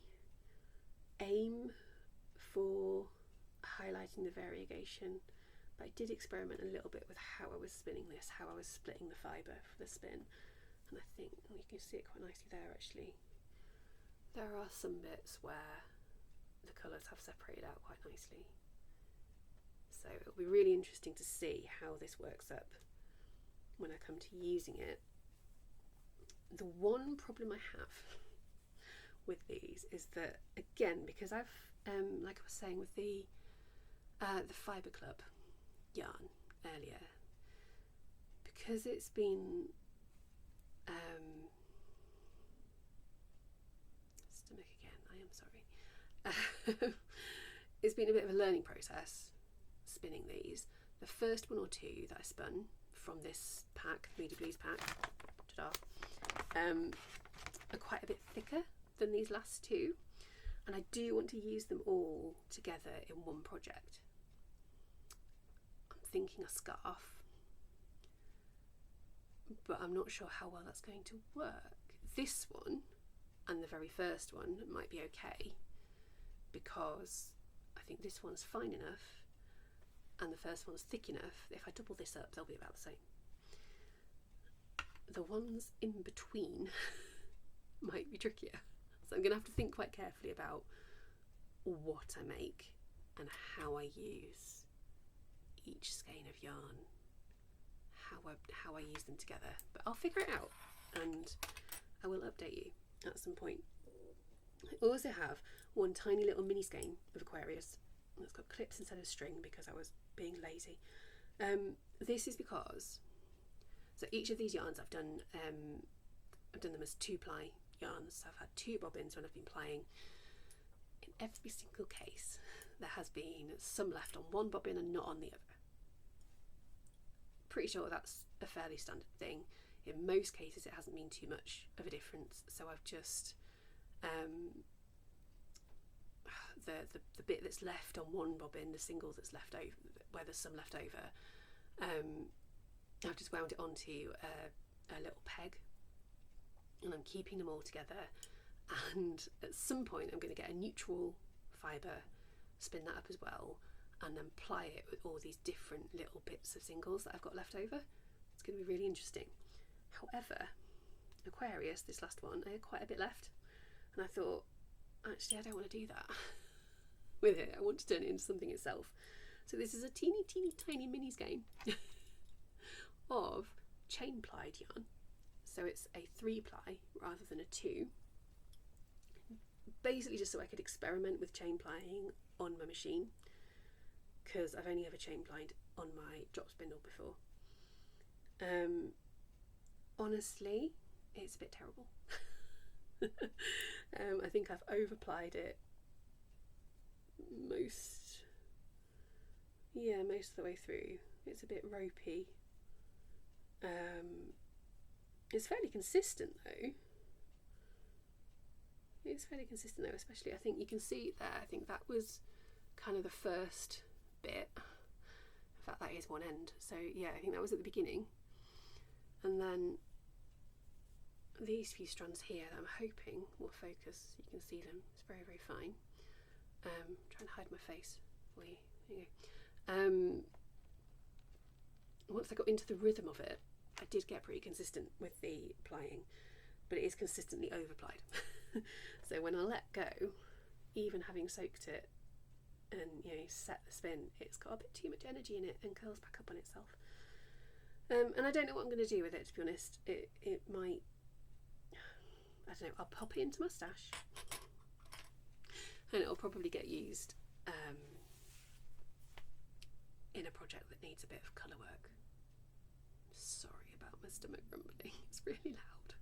aim for highlighting the variegation, but I did experiment a little bit with how I was spinning this, how I was splitting the fibre for the spin, and I think you can see it quite nicely there actually. There are some bits where the colours have separated out quite nicely. So it'll be really interesting to see how this works up when I come to using it. The one problem I have with these is that, again, because I've, like I was saying with the Fibre Club yarn earlier, because it's been stomach again, I am sorry. It's been a bit of a learning process spinning these. The first one or two that I spun from this pack, Media Blues pack, are quite a bit thicker than these last two, and I do want to use them all together in one project. I'm thinking a scarf, but I'm not sure how well that's going to work. This one and the very first one might be okay, because I think this one's fine enough and the first one's thick enough that if I double this up, they'll be about the same. The ones in between might be trickier, so I'm going to have to think quite carefully about what I make and how I use each skein of yarn, how I use them together, but I'll figure it out and I will update you at some point. I also have one tiny little mini skein of Aquarius that's got clips instead of string because I was being lazy. This is because, so each of these yarns I've done them as 2-ply yarns. So I've had 2 bobbins when I've been plying. In every single case, there has been some left on one bobbin and not on the other. Pretty sure that's a fairly standard thing. In most cases, it hasn't been too much of a difference. So I've just the bit that's left on one bobbin, the single that's left over, where there's some left over, I've just wound it onto a little peg, and I'm keeping them all together. And at some point, I'm going to get a neutral fibre, spin that up as well, and then ply it with all these different little bits of singles that I've got left over. It's going to be really interesting. However, Aquarius, this last one, I had quite a bit left, and I thought, actually, I don't want to do that with it. I want to turn it into something itself. So this is a teeny tiny mini skein of chain plied yarn. So it's a 3-ply rather than a 2. Basically just so I could experiment with chain plying on my machine, because I've only ever chain plied on my drop spindle before. Honestly, it's a bit terrible. I think I've overplied it most of the way through. It's a bit ropey. It's fairly consistent though. Especially I think you can see there, I think that was kind of the first bit. In fact, that is one end. So yeah, I think that was at the beginning. And then these few strands here that I'm hoping will focus. You can see them. It's very, very fine. Try and hide my face for you. There you go. Once I got into the rhythm of it, I did get pretty consistent with the plying, but it is consistently overplied. So when I let go, even having soaked it and set the spin, it's got a bit too much energy in it and curls back up on itself. And I don't know what I'm going to do with it, to be honest. It might, I don't know, I'll pop it into my stash and it'll probably get used in a project that needs a bit of colour work. Sorry about my stomach rumbling. It's It's really loud.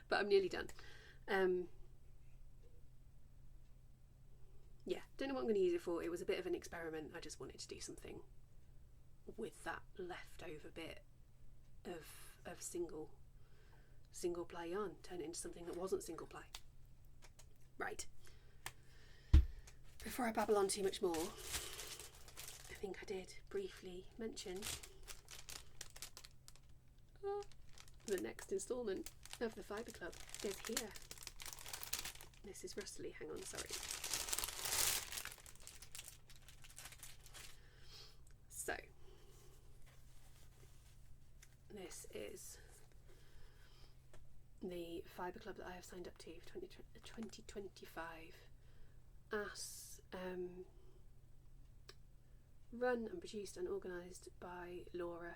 But I'm nearly done. Yeah, don't know what I'm going to use it for. It was a bit of an experiment. I just wanted to do something with that leftover bit of single ply yarn, turn it into something that wasn't single ply. Right. Before I babble on too much more, I think I did briefly mention the next instalment of the Fibre Club is here. This is rustly, hang on, sorry. So, this is the Fibre Club that I have signed up to for 2025 as run and produced and organised by Laura.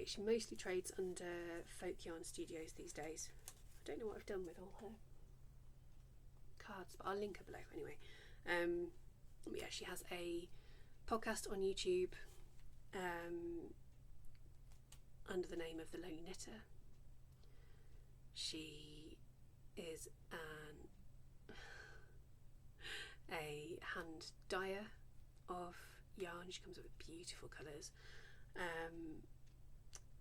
She mostly trades under Folk Yarn Studios these days. I don't know what I've done with all her cards, but I'll link her below anyway. Yeah, she has a podcast on YouTube under the name of The Lonely Knitter. She is a hand dyer of yarn. She comes up with beautiful colours.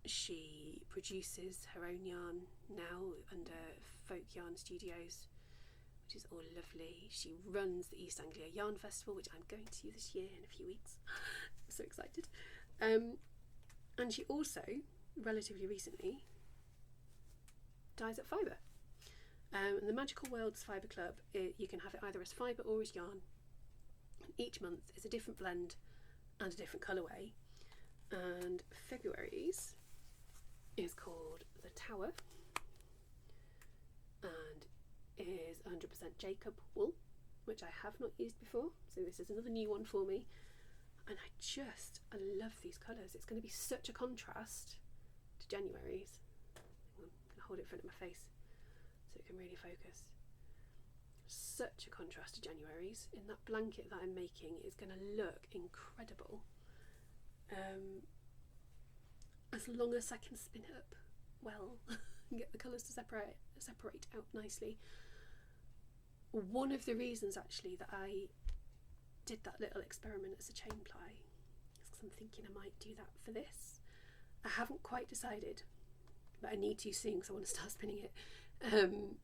She produces her own yarn now under Folk Yarn Studios, which is all lovely. She runs the East Anglia Yarn Festival, which I'm going to this year in a few weeks. I'm so excited. And she also, relatively recently, dyes at Fibre. And the Magical Worlds Fibre Club, you can have it either as fibre or as yarn. And each month is a different blend and a different colourway. And February's is called The Tower and is 100% Jacob wool, which I have not used before, so this is another new one for me. And I love these colours. It's going to be such a contrast to January's. I'm going to hold it in front of my face so it can really focus. Such a contrast to January's. In that blanket that I'm making, it's going to look incredible. As long as I can spin it up well and get the colours to separate out nicely. One of the reasons actually that I did that little experiment as a chain ply is because I'm thinking I might do that for this. I haven't quite decided, but I need to soon because I want to start spinning it. I'm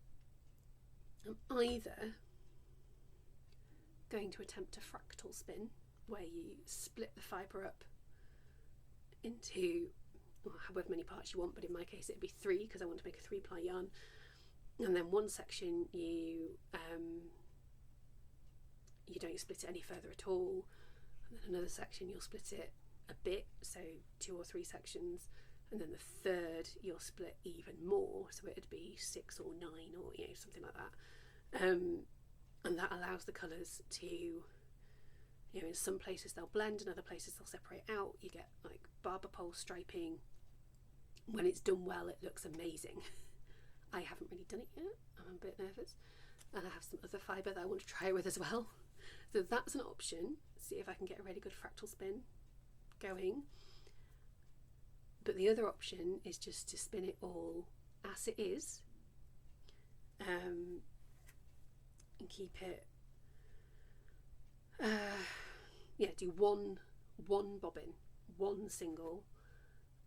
either going to attempt a fractal spin where you split the fibre up into however many parts you want, but in my case it'd be 3 because I want to make a 3-ply yarn, and then one section you don't split it any further at all, and then another section you'll split it a bit, so 2 or 3 sections, and then the third you'll split even more, so it'd be 6 or 9 or something like that, and that allows the colours to, in some places they'll blend, in other places they'll separate out. You get like barber pole striping. When it's done well, it looks amazing. I haven't really done it yet. I'm a bit nervous, and I have some other fibre that I want to try it with as well. So that's an option. See if I can get a really good fractal spin going. But the other option is just to spin it all as it is, and keep it. Do one bobbin, one single,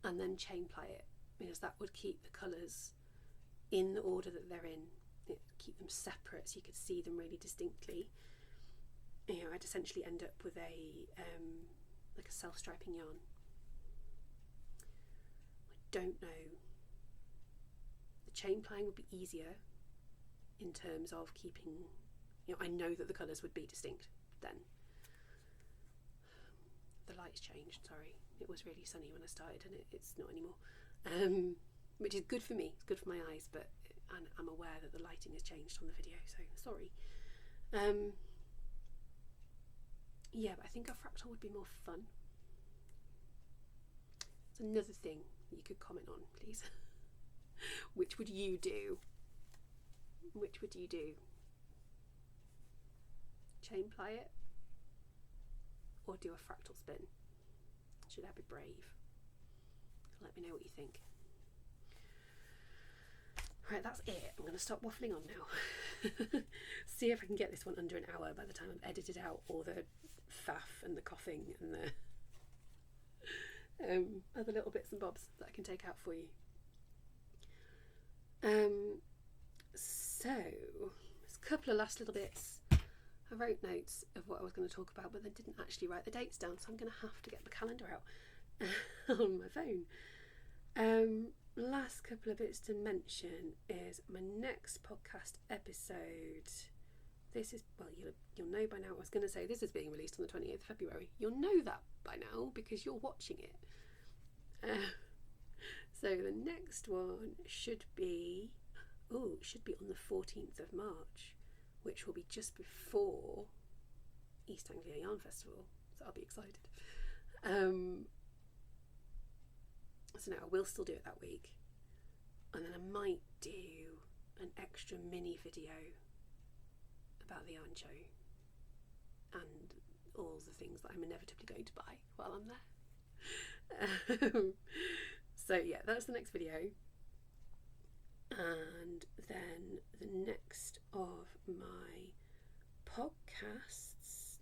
and then chain ply it, because that would keep the colours in the order that they're in. Keep them separate so you could see them really distinctly. I'd essentially end up with a like a self-striping yarn. I don't know. The chain plying would be easier in terms of keeping. I know that the colours would be distinct then. The light's changed, sorry. It was really sunny when I started and it's not anymore. Which is good for me, it's good for my eyes, but I'm aware that the lighting has changed on the video, so sorry. Yeah, but I think a fractal would be more fun. It's another thing you could comment on, please. Which would you do? Which would you do? Chain ply it? Or do a fractal spin? Should I be brave? Let me know what you think. Right, that's it. I'm going to stop waffling on now. See if I can get this one under an hour by the time I've edited out all the faff and the coughing and the other little bits and bobs that I can take out for you. So, there's a couple of last little bits. I wrote notes of what I was going to talk about, but then didn't actually write the dates down, so I'm going to have to get the calendar out on my phone. Last couple of bits to mention is my next podcast episode. This is, well, you'll know by now. I was going to say this is being released on the 28th of February. You'll know that by now because you're watching it. So the next one should be on the 14th of March, which will be just before East Anglia Yarn Festival. So I'll be excited. So no, I will still do it that week, and then I might do an extra mini video about the yarn show and all the things that I'm inevitably going to buy while I'm there. So yeah, that's the next video, and then the next of my podcasts,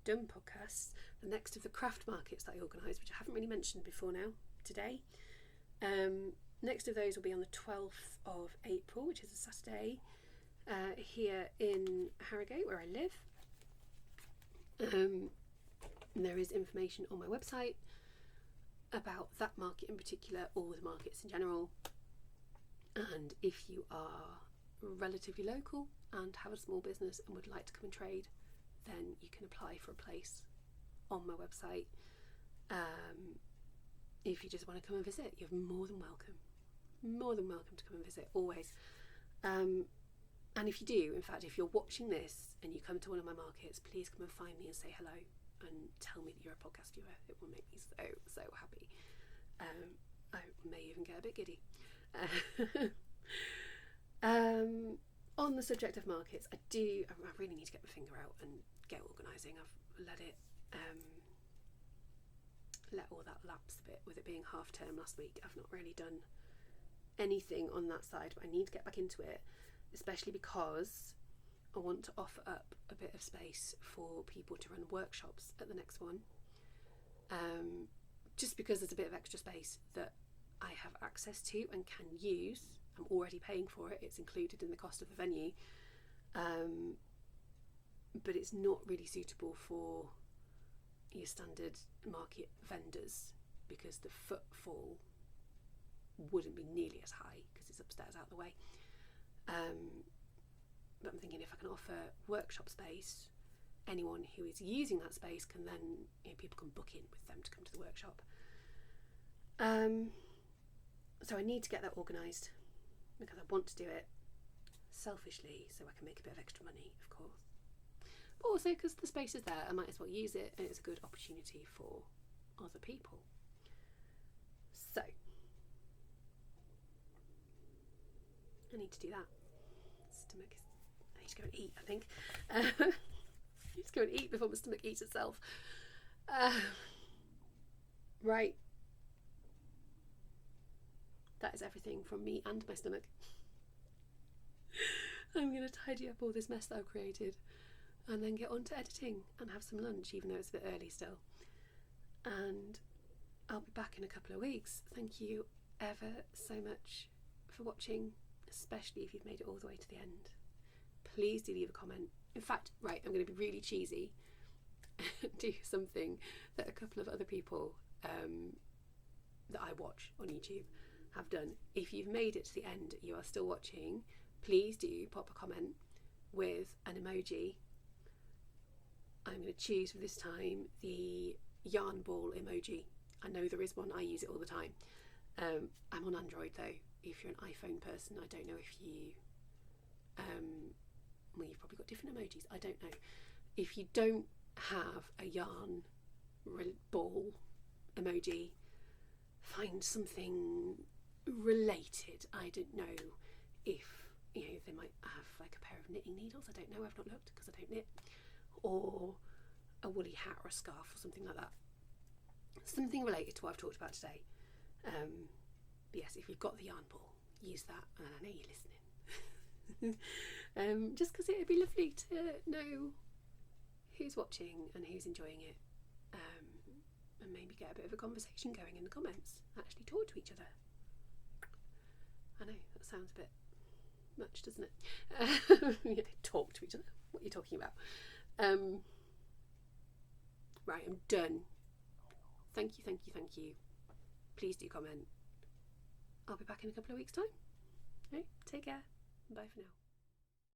done podcasts, the next of the craft markets that I organise, which I haven't really mentioned before now today. Next of those will be on the 12th of April, which is a Saturday, here in Harrogate where I live. There is information on my website about that market in particular, all the markets in general, and if you are relatively local and have a small business and would like to come and trade, then you can apply for a place on my website. If you just want to come and visit, you're more than welcome to come and visit, always. And if you do, in fact, if you're watching this and you come to one of my markets, please come and find me and say hello and tell me that you're a podcast viewer. It will make me so happy. I may even get a bit giddy. On the subject of markets, I really need to get my finger out and get organising. I've let all that lapse a bit with it being half term last week. I've not really done anything on that side, but I need to get back into it, especially because I want to offer up a bit of space for people to run workshops at the next one. Just because there's a bit of extra space that I have access to and can use. I'm already paying for it, it's included in the cost of the venue, but it's not really suitable for your standard market vendors because the footfall wouldn't be nearly as high because it's upstairs out the way. But I'm thinking if I can offer workshop space, anyone who is using that space can then, people can book in with them to come to the workshop. So I need to get that organised because I want to do it selfishly so I can make a bit of extra money, of course. But also because the space is there, I might as well use it, and it's a good opportunity for other people. So I need to do that. I need to go and eat, I think. I need to go and eat before my stomach eats itself. Right. That is everything from me and my stomach. I'm going to tidy up all this mess that I've created and then get on to editing and have some lunch, even though it's a bit early still. And I'll be back in a couple of weeks. Thank you ever so much for watching, especially if you've made it all the way to the end. Please do leave a comment. In fact, right, I'm going to be really cheesy and do something that a couple of other people that I watch on YouTube have done. If you've made it to the end, you are still watching, please do pop a comment with an emoji. I'm going to choose for this time the yarn ball emoji. I know there is one, I use it all the time. I'm on Android though. If you're an iPhone person, I don't know if you well, you've probably got different emojis, I don't know. If you don't have a yarn ball emoji, find something related. I don't know if they might have like a pair of knitting needles, I don't know, I've not looked because I don't knit, or a woolly hat or a scarf or something like that, something related to what I've talked about today, But yes, if you've got the yarn ball, use that, and I know you're listening. Just because it would be lovely to know who's watching and who's enjoying it, and maybe get a bit of a conversation going in the comments. Actually talk to each other. I know, that sounds a bit much, doesn't it? Yeah, talk to each other. What are you talking about? Right, I'm done. Thank you. Please do comment. I'll be back in a couple of weeks' time. Okay, take care. Bye for now.